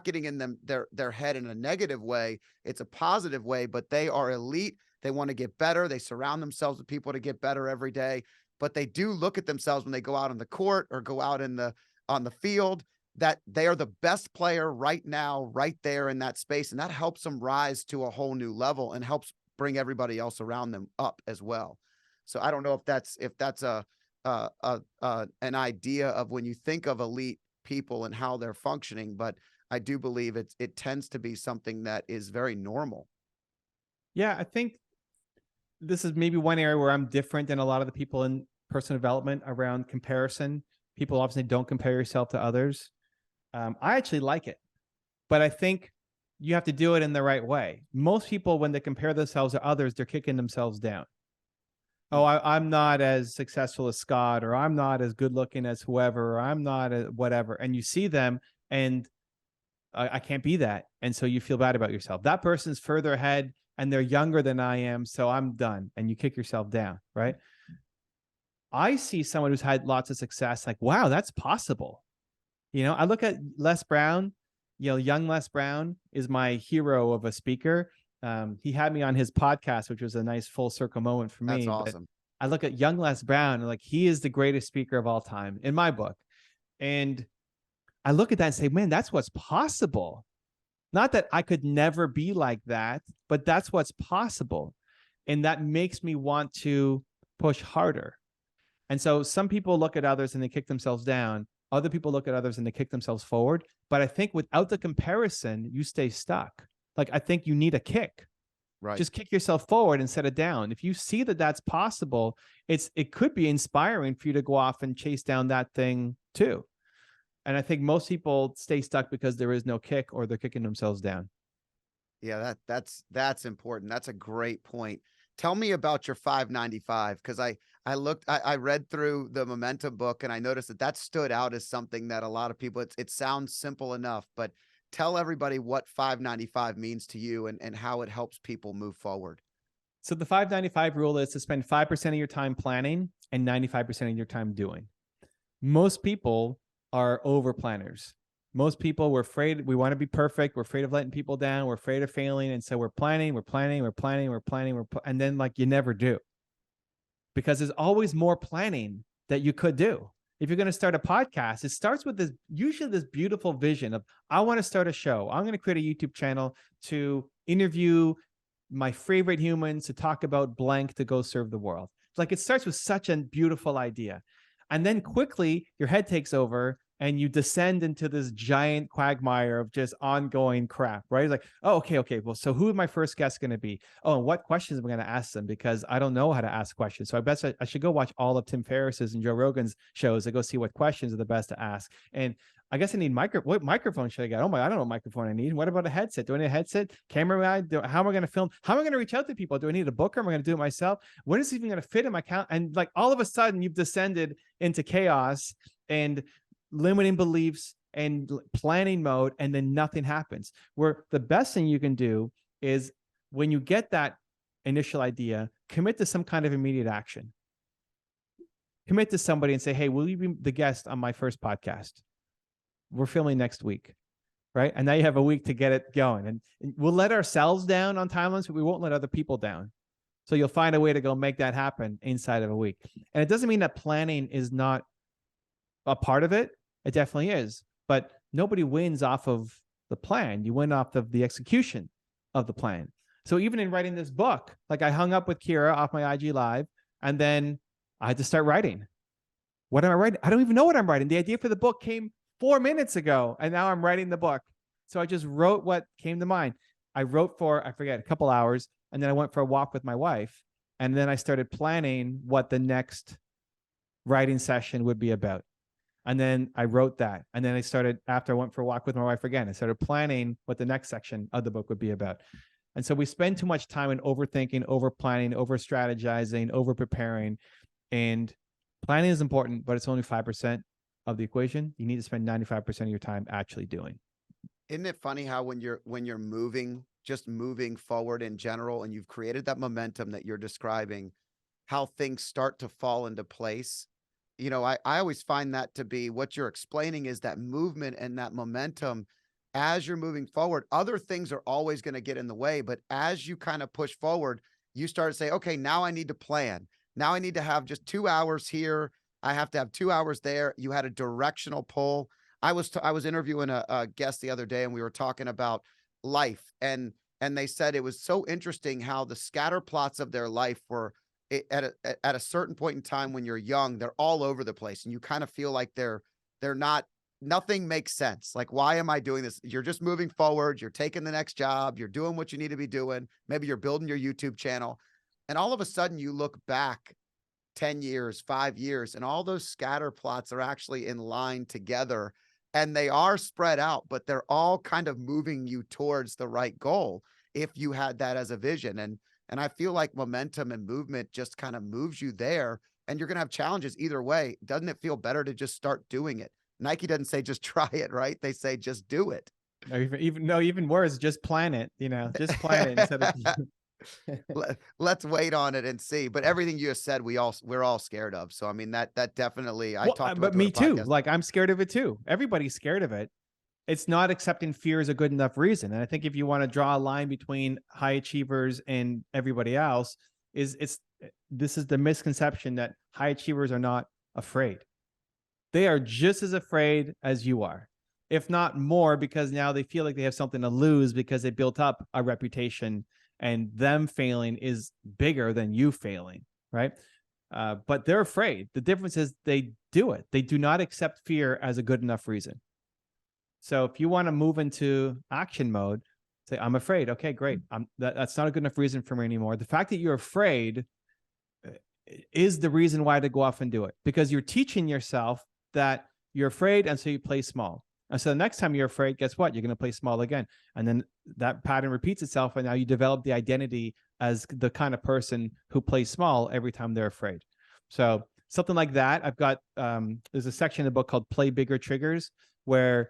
getting in their head in a negative way. It's a positive way, but they are elite. They want to get better. They surround themselves with people to get better every day, but they do look at themselves when they go out on the court or go out in the on the field, that they are the best player right now, right there in that space. And that helps them rise to a whole new level and helps bring everybody else around them up as well. So I don't know if that's an idea of when you think of elite people and how they're functioning, but I do believe it tends to be something that is very normal. Yeah, I think this is maybe one area where I'm different than a lot of the people in personal development around comparison. People obviously don't compare yourself to others. I actually like it, but I think you have to do it in the right way. Most people, when they compare themselves to others, they're kicking themselves down. Oh, I'm not as successful as Scott, or I'm not as good looking as whoever, or I'm not a whatever. And you see them, and I can't be that. And so you feel bad about yourself. That person's further ahead and they're younger than I am. So I'm done. And you kick yourself down. Right. I see someone who's had lots of success, like, wow, that's possible. I look at Les Brown, young Les Brown is my hero of a speaker. He had me on his podcast, which was a nice full circle moment for That's me. But awesome. I look at young Les Brown and like, he is the greatest speaker of all time in my book. And I look at that and say, man, that's what's possible. Not that I could never be like that, but that's what's possible. And that makes me want to push harder. And so some people look at others and they kick themselves down. Other people look at others and they kick themselves forward. But I think without the comparison, you stay stuck. Like, I think you need a kick. Right. Just kick yourself forward and set it down. If you see that that's possible, it could be inspiring for you to go off and chase down that thing too. And I think most people stay stuck because there is no kick, or they're kicking themselves down. Yeah, that's important. That's a great point. Tell me about your 595, because I read through the Momentum book and I noticed that stood out as something that a lot of people, it sounds simple enough, but tell everybody what 595 means to you and how it helps people move forward. So the 595 rule is to spend 5% of your time planning and 95% of your time doing. Most people are over planners. Most people, we're afraid, we want to be perfect. We're afraid of letting people down. We're afraid of failing. And so we're planning, and then like you never do. Because there's always more planning that you could do. If you're going to start a podcast, it starts with usually this beautiful vision of, I want to start a show. I'm going to create a YouTube channel to interview my favorite humans, to talk about blank, to go serve the world. Like, it starts with such a beautiful idea. And then quickly your head takes over and you descend into this giant quagmire of just ongoing crap, right? It's like, oh, okay. Well, so who are my first guests going to be? Oh, and what questions am I going to ask them? Because I don't know how to ask questions. So I bet I should go watch all of Tim Ferriss's and Joe Rogan's shows to go see what questions are the best to ask. And I guess I need what microphone should I get? Oh my, I don't know what microphone I need. What about a headset? Do I need a headset? Camera guy? How am I going to film? How am I going to reach out to people? Do I need a booker? Am I going to do it myself? When is it even going to fit in my account? And like, all of a sudden you've descended into chaos and limiting beliefs and planning mode, and then nothing happens. Where the best thing you can do is, when you get that initial idea, commit to some kind of immediate action. Commit to somebody and say, hey, will you be the guest on my first podcast? We're filming next week, right? And now you have a week to get it going. And we'll let ourselves down on timelines, but we won't let other people down. So you'll find a way to go make that happen inside of a week. And it doesn't mean that planning is not a part of it. It definitely is. But nobody wins off of the plan. You win off of the execution of the plan. So even in writing this book, like, I hung up with Kira off my IG Live, and then I had to start writing. What am I writing? I don't even know what I'm writing. The idea for the book came 4 minutes ago, and now I'm writing the book. So I just wrote what came to mind. I wrote for, I forget, a couple hours, and then I went for a walk with my wife, and then I started planning what the next session would be about. And then I wrote that. And then after I went for a walk with my wife again, I started planning what the next section of the book would be about. And so we spend too much time in overthinking, over planning, over strategizing, over preparing. And planning is important, but it's only 5% of the equation. You need to spend 95% of your time actually doing. Isn't it funny how when you're moving forward in general, and you've created that momentum that you're describing, how things start to fall into place? I always find that to be what you're explaining, is that movement and that momentum. As you're moving forward, other things are always going to get in the way. But as you kind of push forward, you start to say, okay, now I need to plan. Now I need to have just 2 hours here I have to have 2 hours there. You had a directional pull. I was interviewing a guest the other day, and we were talking about life, and they said it was so interesting how the scatter plots of their life were at a certain point in time when you're young, they're all over the place, and you kind of feel like they're not, nothing makes sense. Like, why am I doing this? You're just moving forward. You're taking the next job. You're doing what you need to be doing. Maybe you're building your YouTube channel. And all of a sudden you look back 10 years, 5 years, and all those scatter plots are actually in line together, and they are spread out, but they're all kind of moving you towards the right goal if you had that as a vision. And I feel like momentum and movement just kind of moves you there, and you're going to have challenges either way. Doesn't it feel better to just start doing it? Nike doesn't say just try it, right? They say just do it. Or even worse, just plan it, just plan it instead of Let's wait on it and see. But everything you just said, we're all scared of. So I mean that definitely, I well, talked about but doing me a too. podcast. Like, I'm scared of it too. Everybody's scared of it. It's not accepting fear is a good enough reason. And I think if you want to draw a line between high achievers and everybody else, this is the misconception that high achievers are not afraid. They are just as afraid as you are, if not more, because now they feel like they have something to lose because they built up a reputation, and them failing is bigger than you failing, right? But they're afraid. The difference is they do it. They do not accept fear as a good enough reason. So if you want to move into action mode, say, I'm afraid. Okay, great. That's not a good enough reason for me anymore. The fact that you're afraid is the reason why to go off and do it, because you're teaching yourself that you're afraid, and so you play small. And so the next time you're afraid, guess what? You're going to play small again. And then that pattern repeats itself, and now you develop the identity as the kind of person who plays small every time they're afraid. So something like that. I've got, there's a section in the book called Play Bigger Triggers, where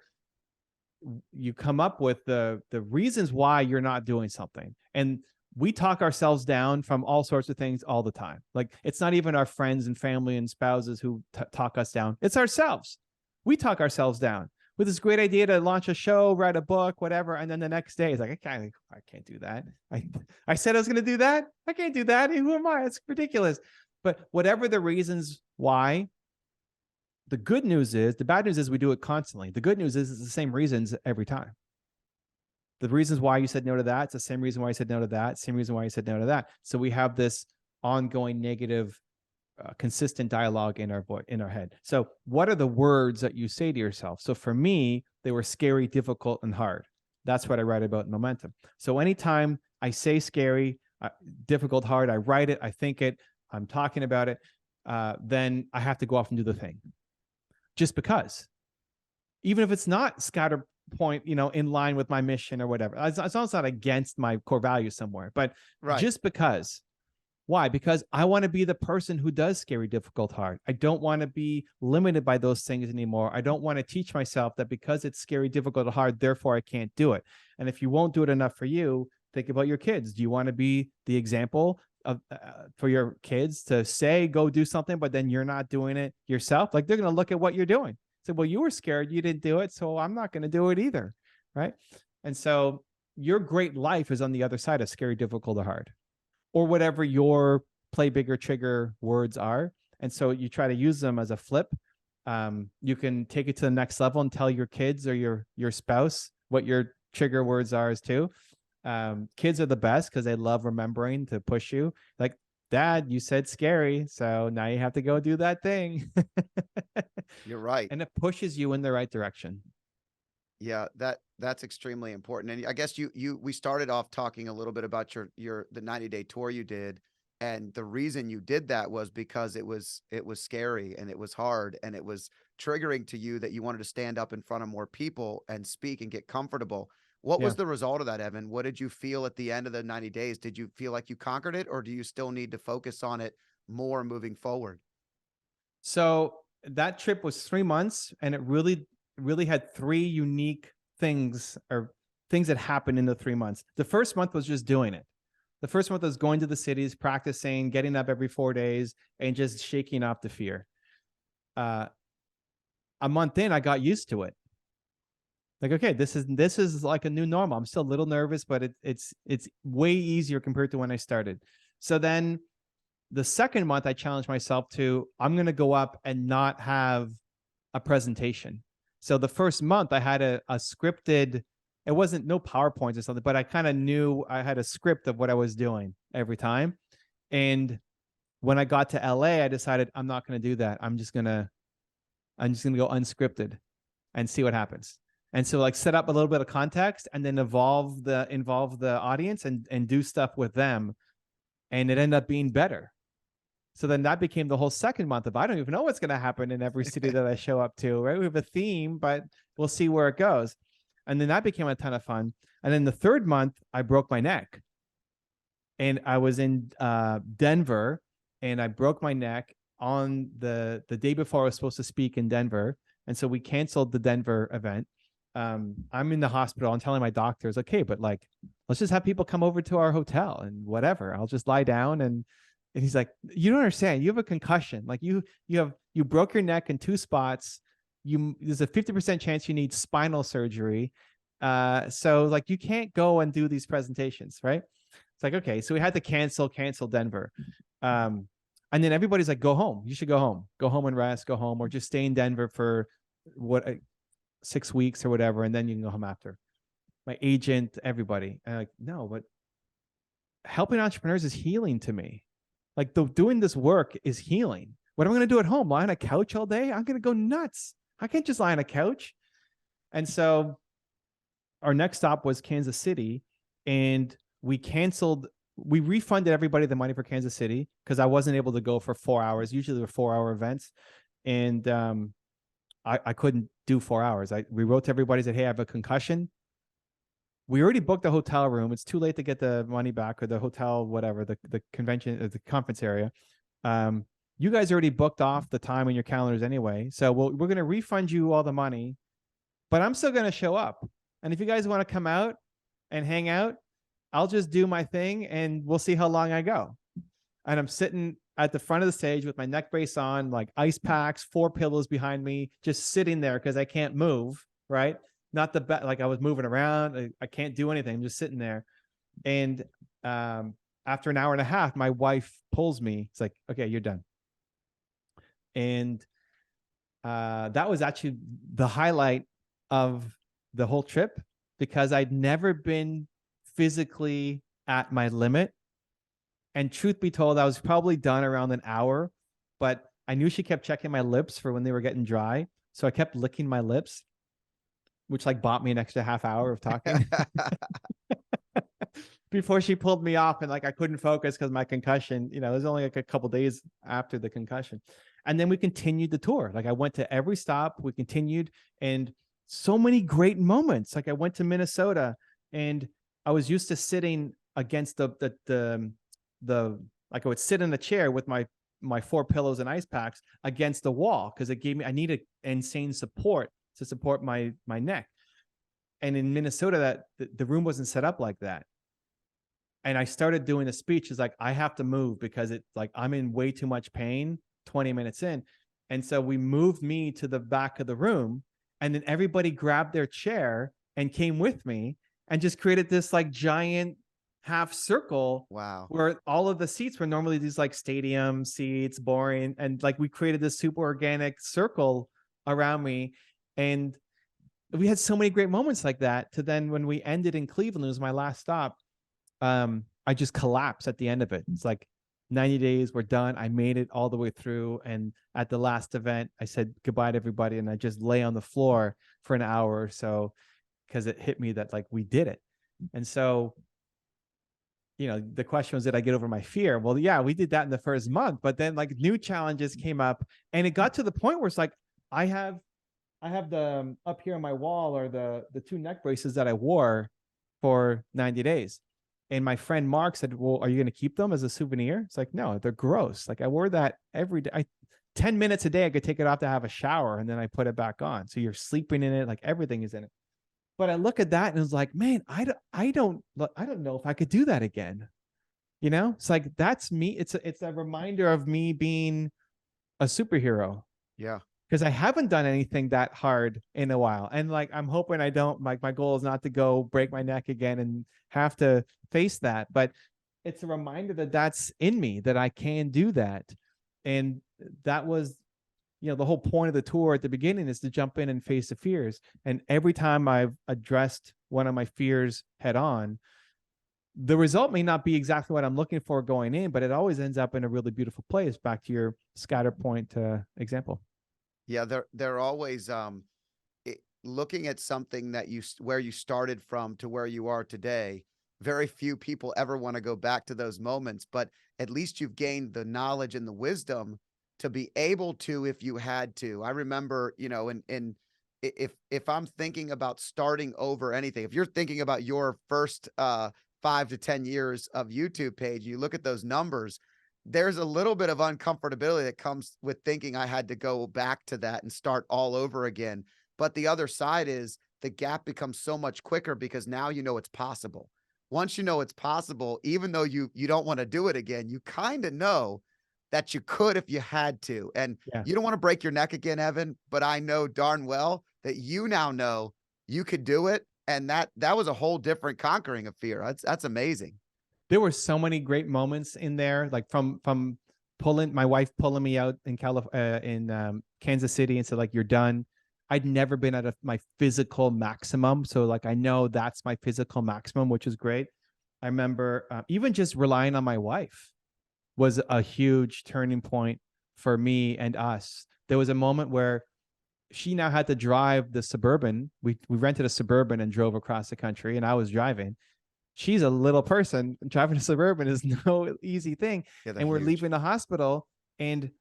you come up with the reasons why you're not doing something. And we talk ourselves down from all sorts of things all the time. Like, it's not even our friends and family and spouses who talk us down. It's ourselves. We talk ourselves down with this great idea to launch a show, write a book, whatever. And then the next day it's like, I can't do that. I said I was going to do that. I can't do that. Who am I? It's ridiculous. But whatever the reasons why, the good news is, the bad news is we do it constantly. The good news is it's the same reasons every time. The reasons why you said no to that, it's the same reason why you said no to that, same reason why you said no to that. So we have this ongoing negative, consistent dialogue in our head. So what are the words that you say to yourself? So for me, they were scary, difficult, and hard. That's what I write about in Momentum. So anytime I say scary, difficult, hard, I write it, I think it, I'm talking about it, then I have to go off and do the thing. Just because. Even if it's not scatter point, in line with my mission or whatever. It's not against my core values somewhere, but Right. just because. Why? Because I want to be the person who does scary, difficult, hard. I don't want to be limited by those things anymore. I don't want to teach myself that because it's scary, difficult, hard, therefore I can't do it. And if you won't do it enough for you, think about your kids. Do you want to be the example of for your kids to say, go do something, but then you're not doing it yourself? Like, they're going to look at what you're doing. Say, well, you were scared, you didn't do it, so I'm not going to do it either, right? And so your great life is on the other side of scary, difficult, or hard, or whatever your play bigger trigger words are. And so you try to use them as a flip. You can take it to the next level and tell your kids or your spouse what your trigger words are as too. Kids are the best because they love remembering to push you. Like, Dad, you said scary, so now you have to go do that thing. You're right. And it pushes you in the right direction. Yeah, that's extremely important. And I guess we started off talking a little bit about the 90-day tour you did, and the reason you did that was because it was scary and it was hard and it was triggering to you that you wanted to stand up in front of more people and speak and get comfortable. What Yeah. was the result of that, Evan? What did you feel at the end of the 90 days? Did you feel like you conquered it, or do you still need to focus on it more moving forward? So that trip was 3 months, and it really had three unique things, or things that happened in the 3 months. The first month was just doing it. The first month was going to the cities, practicing, getting up every 4 days, and just shaking off the fear. A month in, I got used to it. Like, okay, this is like a new normal. I'm still a little nervous, but it's way easier compared to when I started. So then the second month I challenged myself to, I'm going to go up and not have a presentation. So the first month I had a scripted, it wasn't no PowerPoints or something, but I kind of knew I had a script of what I was doing every time. And when I got to LA, I decided I'm not going to do that. I'm just going to go unscripted and see what happens. And so like set up a little bit of context and then involve the audience and do stuff with them. And it ended up being better. So then that became the whole second month of, I don't even know what's going to happen in every city that I show up to, right? We have a theme, but we'll see where it goes. And then that became a ton of fun. And then the third month, I broke my neck. And I was in Denver, and I broke my neck on the day before I was supposed to speak in Denver. And so we canceled the Denver event. I'm in the hospital. I'm telling my doctors, okay, but like, let's just have people come over to our hotel and whatever. I'll just lie down. And he's like, you don't understand. You have a concussion. Like you broke your neck in 2 spots. There's a 50% chance you need spinal surgery. So like you can't go and do these presentations, right? It's like, okay. So we had to cancel Denver. And then everybody's like, go home. You should go home and rest, go home, or just stay in Denver for 6 weeks or whatever. And then you can go home after. My agent, everybody. And I'm like, no, but helping entrepreneurs is healing to me. Like doing this work is healing. What am I going to do at home? Lie on a couch all day? I'm going to go nuts. I can't just lie on a couch. And so our next stop was Kansas City, and we refunded everybody the money for Kansas City because I wasn't able to go for 4 hours. Usually they're 4-hour events. And I couldn't do 4 hours. We wrote to everybody, said, hey, I have a concussion. We already booked a hotel room. It's too late to get the money back, or the hotel, whatever, the convention, the conference area. You guys already booked off the time in your calendars anyway. So we're going to refund you all the money, but I'm still going to show up. And if you guys want to come out and hang out, I'll just do my thing and we'll see how long I go. And I'm sitting at the front of the stage with my neck brace on, like ice packs, 4 pillows behind me, just sitting there because I can't move, right? Not the best, like I was moving around. I can't do anything. I'm just sitting there. And after an hour and a half, my wife pulls me. It's like, okay, you're done. And that was actually the highlight of the whole trip, because I'd never been physically at my limit. And truth be told, I was probably done around an hour, but I knew she kept checking my lips for when they were getting dry. So I kept licking my lips, which like bought me an extra half hour of talking before she pulled me off. And like, I couldn't focus because my concussion, it was only like a couple days after the concussion. And then we continued the tour. Like I went to every stop, we continued, and so many great moments. Like I went to Minnesota, and I was used to sitting against the like I would sit in a chair with my 4 pillows and ice packs against the wall, because I needed insane support to support my neck. And in Minnesota, the room wasn't set up like that. And I started doing a speech. It's like, I have to move because it's like I'm in way too much pain 20 minutes in. And so we moved me to the back of the room, and then everybody grabbed their chair and came with me and just created this like giant half circle. Wow. Where all of the seats were normally these like stadium seats, boring. And like we created this super organic circle around me. And we had so many great moments like that. To then when we ended in Cleveland, it was my last stop. I just collapsed at the end of it. It's like 90 days, we're done. I made it all the way through. And at the last event, I said goodbye to everybody. And I just lay on the floor for an hour or so, because it hit me that like we did it. And so, the question was, did I get over my fear? Well, yeah, we did that in the first month, but then like new challenges came up, and it got to the point where it's like, I have the up here on my wall are the 2 neck braces that I wore for 90 days. And my friend Mark said, well, are you going to keep them as a souvenir? It's like, no, they're gross. Like I wore that every day. 10 minutes a day, I could take it off to have a shower, and then I put it back on. So you're sleeping in it, like everything is in it. But I look at that and it's like, man, I don't know if I could do that again. It's like, that's me. It's a reminder of me being a superhero. Yeah. Because I haven't done anything that hard in a while. And like, I'm hoping I don't, like, my goal is not to go break my neck again and have to face that. But it's a reminder that that's in me, that I can do that. And that was, the whole point of the tour at the beginning is to jump in and face the fears. And every time I've addressed one of my fears head on, the result may not be exactly what I'm looking for going in, but it always ends up in a really beautiful place. Back to your scatter point example. Yeah, they're always looking at something that where you started from to where you are today. Very few people ever want to go back to those moments, but at least you've gained the knowledge and the wisdom to be able to, if you had to. I remember, if I'm thinking about starting over anything, if you're thinking about your first 5 to 10 years of YouTube page, you look at those numbers, there's a little bit of uncomfortability that comes with thinking I had to go back to that and start all over again. But the other side is the gap becomes so much quicker because now you know it's possible. Once you know it's possible, even though you don't want to do it again, you kind of know that you could if you had to. And Yeah. you don't want to break your neck again, Evan, but I know darn well that you now know you could do it. And that was a whole different conquering of fear. That's amazing. There were so many great moments in there, like from pulling my wife pulling me out in Kansas City and said, like, you're done. I'd never been at my physical maximum. So like, I know that's my physical maximum, which is great. I remember even just relying on my wife was a huge turning point for me and us. There was a moment where she now had to drive the Suburban. We rented a Suburban and drove across the country, and I was driving. She's a little person. Driving a Suburban is no easy thing. Yeah, they're And we're huge. leaving the hospital, and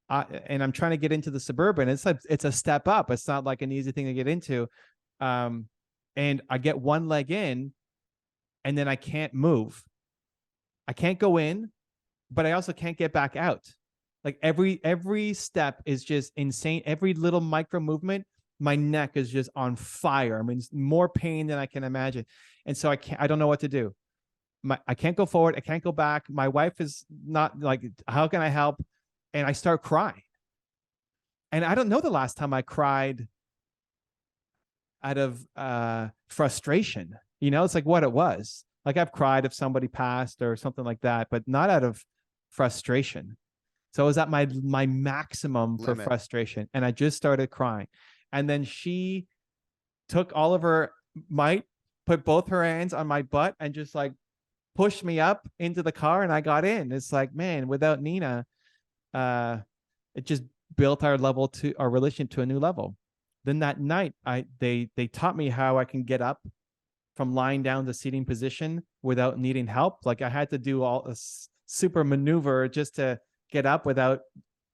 I'm trying to get into the Suburban. It's a step up. It's not like an easy thing to get into. And I get one leg in, and then I can't move. I can't go in, but I also can't get back out. Like every step is just insane. Every little micro movement, my neck is just on fire. I mean, it's more pain than I can imagine. And so I don't know what to do. I can't go forward. I can't go back. My wife is not like, how can I help? And I start crying. And I don't know the last time I cried out of frustration. It's like what it was. Like I've cried if somebody passed or something like that, but not out of frustration. So I was at my maximum for frustration, and I just started crying. And then she took all of her might, put both her hands on my butt, and just like pushed me up into the car, and I got in. It's like, man, without Nina, it just built our relationship to a new level. Then that night, they taught me how I can get up from lying down to seating position without needing help. Like I had to do all a super maneuver just to get up without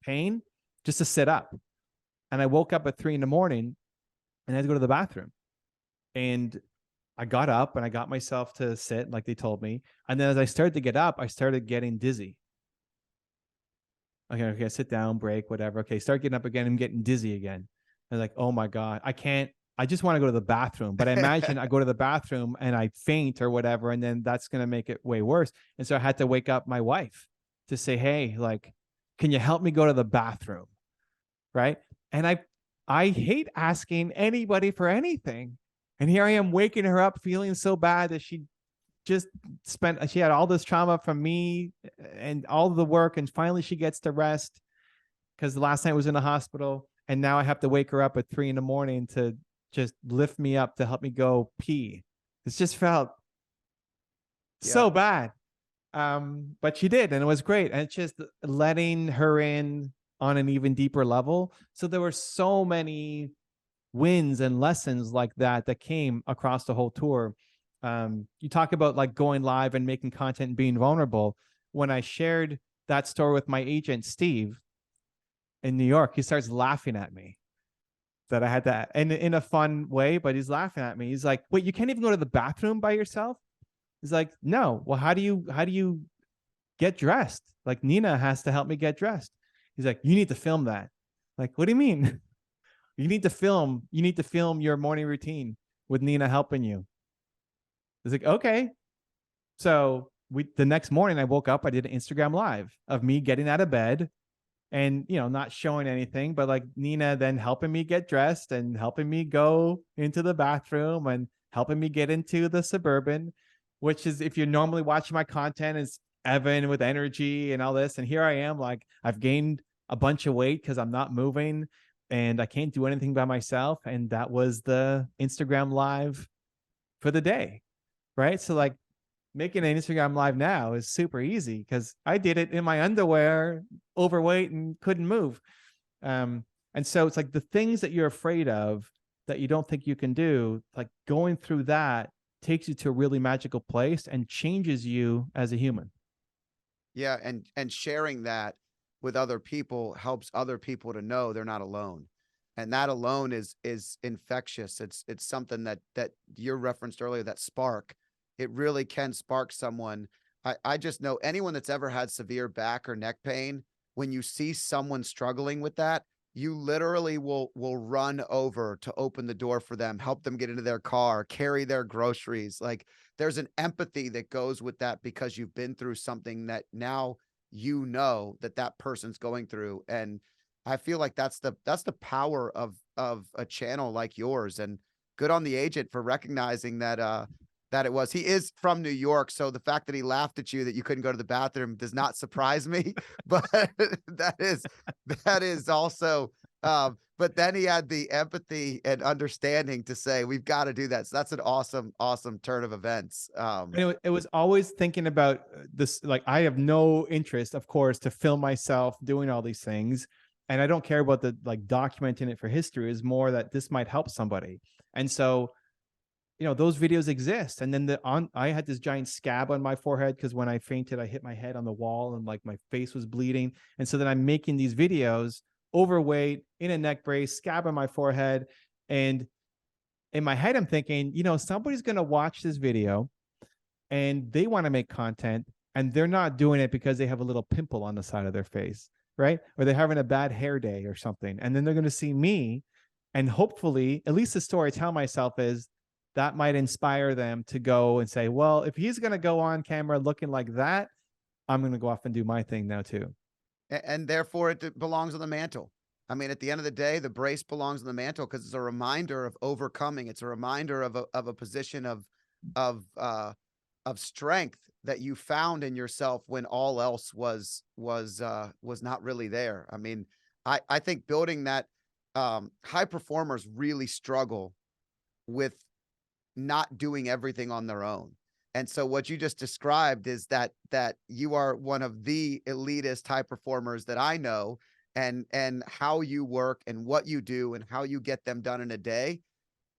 pain, just to sit up. And I woke up at 3 a.m. and I had to go to the bathroom. And I got up and I got myself to sit like they told me. And then as I started to get up, I started getting dizzy. Okay, sit down, break, whatever. Okay, start getting up again. I'm getting dizzy again. I was like, oh my God, I just want to go to the bathroom. But I imagine I go to the bathroom and I faint or whatever, and then that's going to make it way worse. And so I had to wake up my wife to say, hey, like, can you help me go to the bathroom? Right. And I hate asking anybody for anything. And here I am waking her up, feeling so bad that she had all this trauma from me and all the work. And finally she gets to rest because the last night was in the hospital. And now I have to wake her up at 3 a.m. to just lift me up to help me go pee. It's just felt so bad. But she did, and it was great. And it's just letting her in on an even deeper level. So there were so many wins and lessons like that came across the whole tour. You talk about like going live and making content and being vulnerable. When I shared that story with my agent, Steve, in New York, he starts laughing at me that I had that in a fun way, but he's laughing at me. He's like, wait, you can't even go to the bathroom by yourself? He's like, no. Well, how do you get dressed? Like Nina has to help me get dressed. He's like, you need to film that. Like, what do you mean? You need to film your morning routine with Nina helping you. It's like, okay. So the next morning I woke up, I did an Instagram live of me getting out of bed and, not showing anything, but like Nina then helping me get dressed and helping me go into the bathroom and helping me get into the Suburban. which is if you're normally watching my content is Evan with energy and all this. And here I am, like I've gained a bunch of weight because I'm not moving and I can't do anything by myself. And that was the Instagram live for the day. Right. So like making an Instagram live now is super easy because I did it in my underwear, overweight and couldn't move. And so it's like the things that you're afraid of that you don't think you can do, like going through that takes you to a really magical place and changes you as a human. Yeah, and sharing that with other people helps other people to know they're not alone. And that alone is infectious. It's something that you referenced earlier, that spark. It really can spark someone. I just know anyone that's ever had severe back or neck pain, when you see someone struggling with that, you literally will run over to open the door for them, help them get into their car, carry their groceries. Like there's an empathy that goes with that because you've been through something that now you know that that person's going through. And I feel like that's the power of a channel like yours. And good on the agent for recognizing that it was. He is from New York, so the fact that he laughed at you that you couldn't go to the bathroom does not surprise me. But that is also. But then he had the empathy and understanding to say, "We've got to do that." So that's an awesome, awesome turn of events. It was always thinking about this. Like, I have no interest, of course, to film myself doing all these things. And I don't care about the like documenting it for history, is more that this might help somebody. And so, those videos exist. And then I had this giant scab on my forehead because when I fainted, I hit my head on the wall and like my face was bleeding. And so then I'm making these videos, overweight, in a neck brace, scab on my forehead. And in my head, I'm thinking, somebody's going to watch this video and they want to make content and they're not doing it because they have a little pimple on the side of their face, right? Or they're having a bad hair day or something. And then they're going to see me. And hopefully, at least the story I tell myself is that might inspire them to go and say, well, if he's going to go on camera looking like that, I'm going to go off and do my thing now too. And therefore it belongs on the mantle. I mean, at the end of the day, the brace belongs on the mantle because it's a reminder of overcoming. It's a reminder of a position of of strength that you found in yourself when all else was not really there. I mean, I think building that, high performers really struggle with not doing everything on their own. And so what you just described is that you are one of the elitist high performers that I know, and how you work and what you do and how you get them done in a day.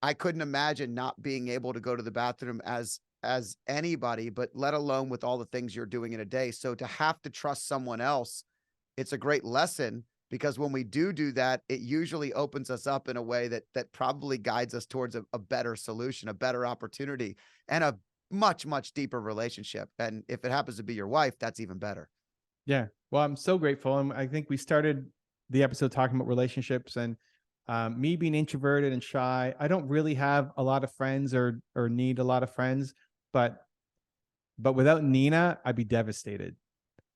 I couldn't imagine not being able to go to the bathroom as anybody, but let alone with all the things you're doing in a day. So to have to trust someone else, it's a great lesson because when we do that, it usually opens us up in a way that probably guides us towards a better solution, a better opportunity, and a much, much deeper relationship. And if it happens to be your wife, that's even better. Yeah. Well, I'm so grateful. And I think we started the episode talking about relationships and me being introverted and shy. I don't really have a lot of friends or need a lot of friends, but without Nina, I'd be devastated.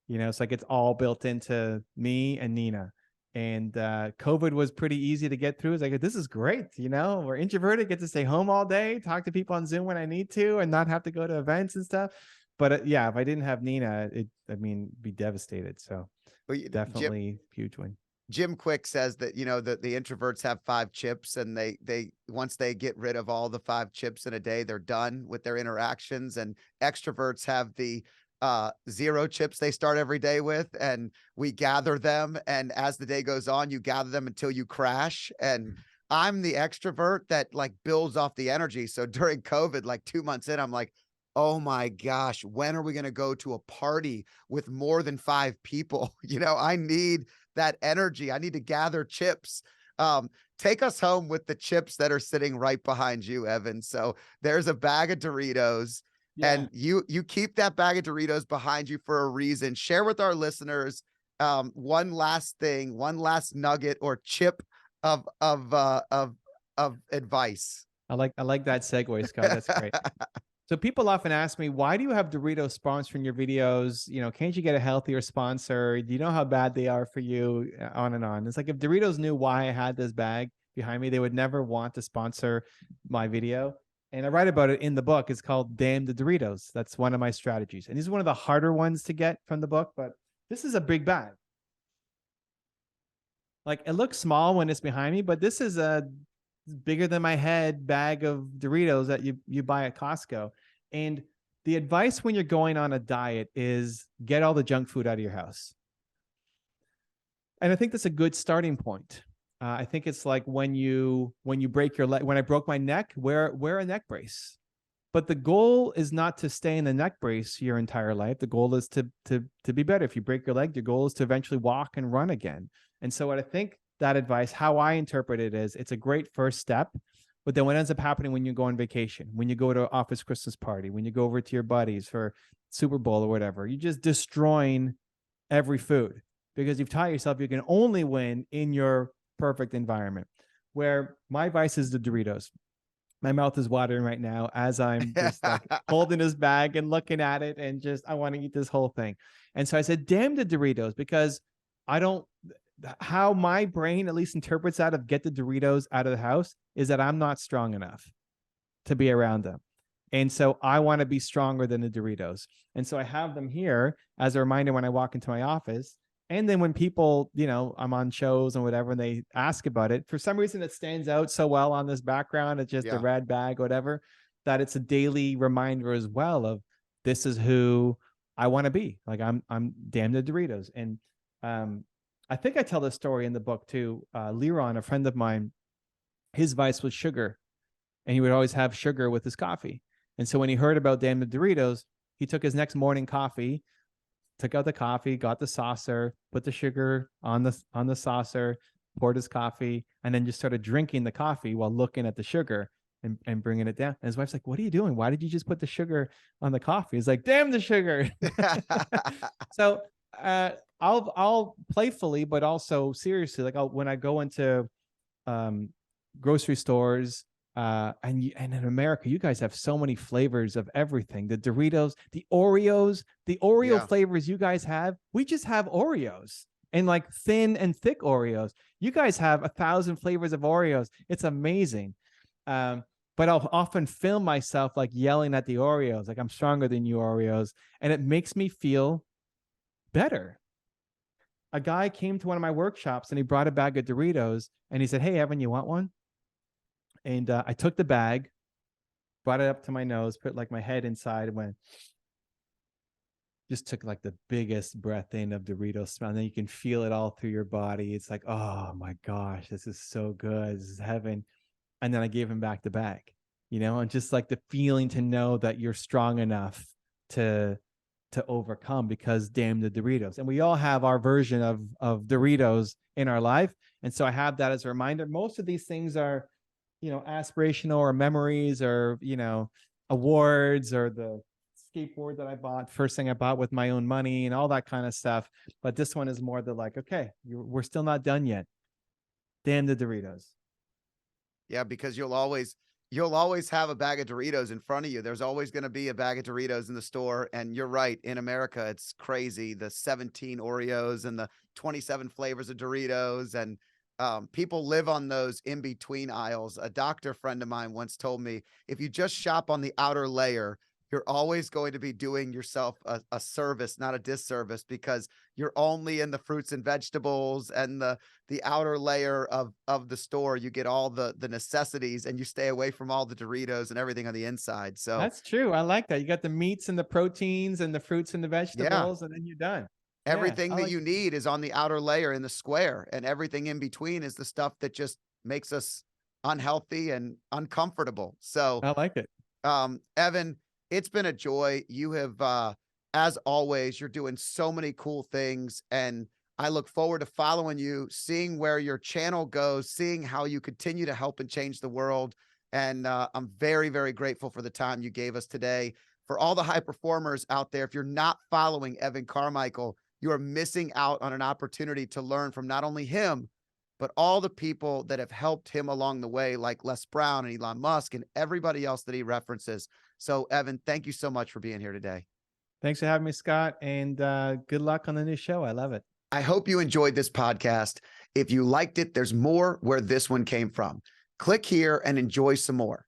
It's like it's all built into me and Nina. And COVID was pretty easy to get through. It's like, this is great. We're introverted, get to stay home all day, talk to people on Zoom when I need to, and not have to go to events and stuff. But yeah, if I didn't have Nina, be devastated. So Well, definitely huge win. Jim Quick says that, the introverts have 5 chips and they once they get rid of all the 5 chips in a day, they're done with their interactions. And extroverts have the 0 chips they start every day with, and we gather them. And as the day goes on, you gather them until you crash. And I'm the extrovert that like builds off the energy. So during COVID, like 2 months in, I'm like, oh my gosh, when are we going to go to a party with more than 5 people? I need that energy. I need to gather chips. Take us home with the chips that are sitting right behind you, Evan. So there's a bag of Doritos. Yeah. And you keep that bag of Doritos behind you for a reason. Share with our listeners one last thing, one last nugget or chip of advice. I like that segue, Scott. That's great. So people often ask me, why do you have Doritos sponsoring your videos? Can't you get a healthier sponsor? Do you know how bad they are for you? On and on. It's like if Doritos knew why I had this bag behind me, they would never want to sponsor my video. And I write about it in the book. It's called Damn the Doritos. That's one of my strategies. And this is one of the harder ones to get from the book, but this is a big bag. Like it looks small when it's behind me, but this is a bigger than my head bag of Doritos that you buy at Costco. And the advice when you're going on a diet is get all the junk food out of your house. And I think that's a good starting point. I think it's like when you break your leg. When I broke my neck, wear a neck brace. But the goal is not to stay in the neck brace your entire life. The goal is to be better. If you break your leg, your goal is to eventually walk and run again. And so what I think that advice, how I interpret it is, it's a great first step. But then what ends up happening when you go on vacation, when you go to an office Christmas party, when you go over to your buddies for Super Bowl or whatever, you're just destroying every food because you've taught yourself you can only win in your perfect environment. Where my vice is the Doritos. My mouth is watering right now as I'm just like holding this bag and looking at it and just, I want to eat this whole thing. And so I said, damn the Doritos, because how my brain at least interprets that of get the Doritos out of the house is that I'm not strong enough to be around them. And so I want to be stronger than the Doritos. And so I have them here as a reminder when I walk into my office. And then when people, I'm on shows and whatever, and they ask about it, for some reason it stands out so well on this background. It's just a red bag, whatever, that it's a daily reminder as well of this is who I want to be. Like I'm damn the Doritos. And I think I tell this story in the book too. Leron, a friend of mine, his vice was sugar, and he would always have sugar with his coffee. And so when he heard about damn the Doritos, he took his next morning coffee, took out the coffee, got the saucer, put the sugar on the saucer, poured his coffee, and then just started drinking the coffee while looking at the sugar and bringing it down. And his wife's like, "What are you doing? Why did you just put the sugar on the coffee?" He's like, "Damn the sugar." So I'll playfully, but also seriously, like when I go into grocery stores. And in America, you guys have so many flavors of everything. The Doritos, the Oreo flavors you guys have. We just have Oreos and like thin and thick Oreos. You guys have 1,000 flavors of Oreos. It's amazing. But I'll often film myself like yelling at the Oreos, like I'm stronger than you Oreos. And it makes me feel better. A guy came to one of my workshops and he brought a bag of Doritos and he said, "Hey, Evan, you want one?" And I took the bag, brought it up to my nose, put like my head inside and went, just took like the biggest breath in of Doritos smell. And then you can feel it all through your body. It's like, oh my gosh, this is so good. This is heaven. And then I gave him back the bag, and just like the feeling to know that you're strong enough to overcome, because damn the Doritos. And we all have our version of Doritos in our life. And so I have that as a reminder. Most of these things are, aspirational or memories or, awards or the skateboard that I bought, first thing I bought with my own money and all that kind of stuff. But this one is more the like, okay, we're still not done yet. Damn the Doritos. Yeah, because you'll always have a bag of Doritos in front of you. There's always going to be a bag of Doritos in the store. And you're right. In America, it's crazy. The 17 Oreos and the 27 flavors of Doritos, and people live on those in between aisles. A doctor friend of mine once told me, if you just shop on the outer layer, you're always going to be doing yourself a service, not a disservice, because you're only in the fruits and vegetables and the outer layer of the store. You get all the necessities and you stay away from all the Doritos and everything on the inside. So that's true. I like that. You got the meats and the proteins and the fruits and the vegetables, and then you're done. Everything that you need is on the outer layer in the square, and everything in between is the stuff that just makes us unhealthy and uncomfortable. So I like it. Evan, it's been a joy. You have, as always, you're doing so many cool things, and I look forward to following you, seeing where your channel goes, seeing how you continue to help and change the world. And I'm very, very grateful for the time you gave us today. For all the high performers out there, if you're not following Evan Carmichael, you are missing out on an opportunity to learn from not only him, but all the people that have helped him along the way, like Les Brown and Elon Musk and everybody else that he references. So, Evan, thank you so much for being here today. Thanks for having me, Scott, and good luck on the new show. I love it. I hope you enjoyed this podcast. If you liked it, there's more where this one came from. Click here and enjoy some more.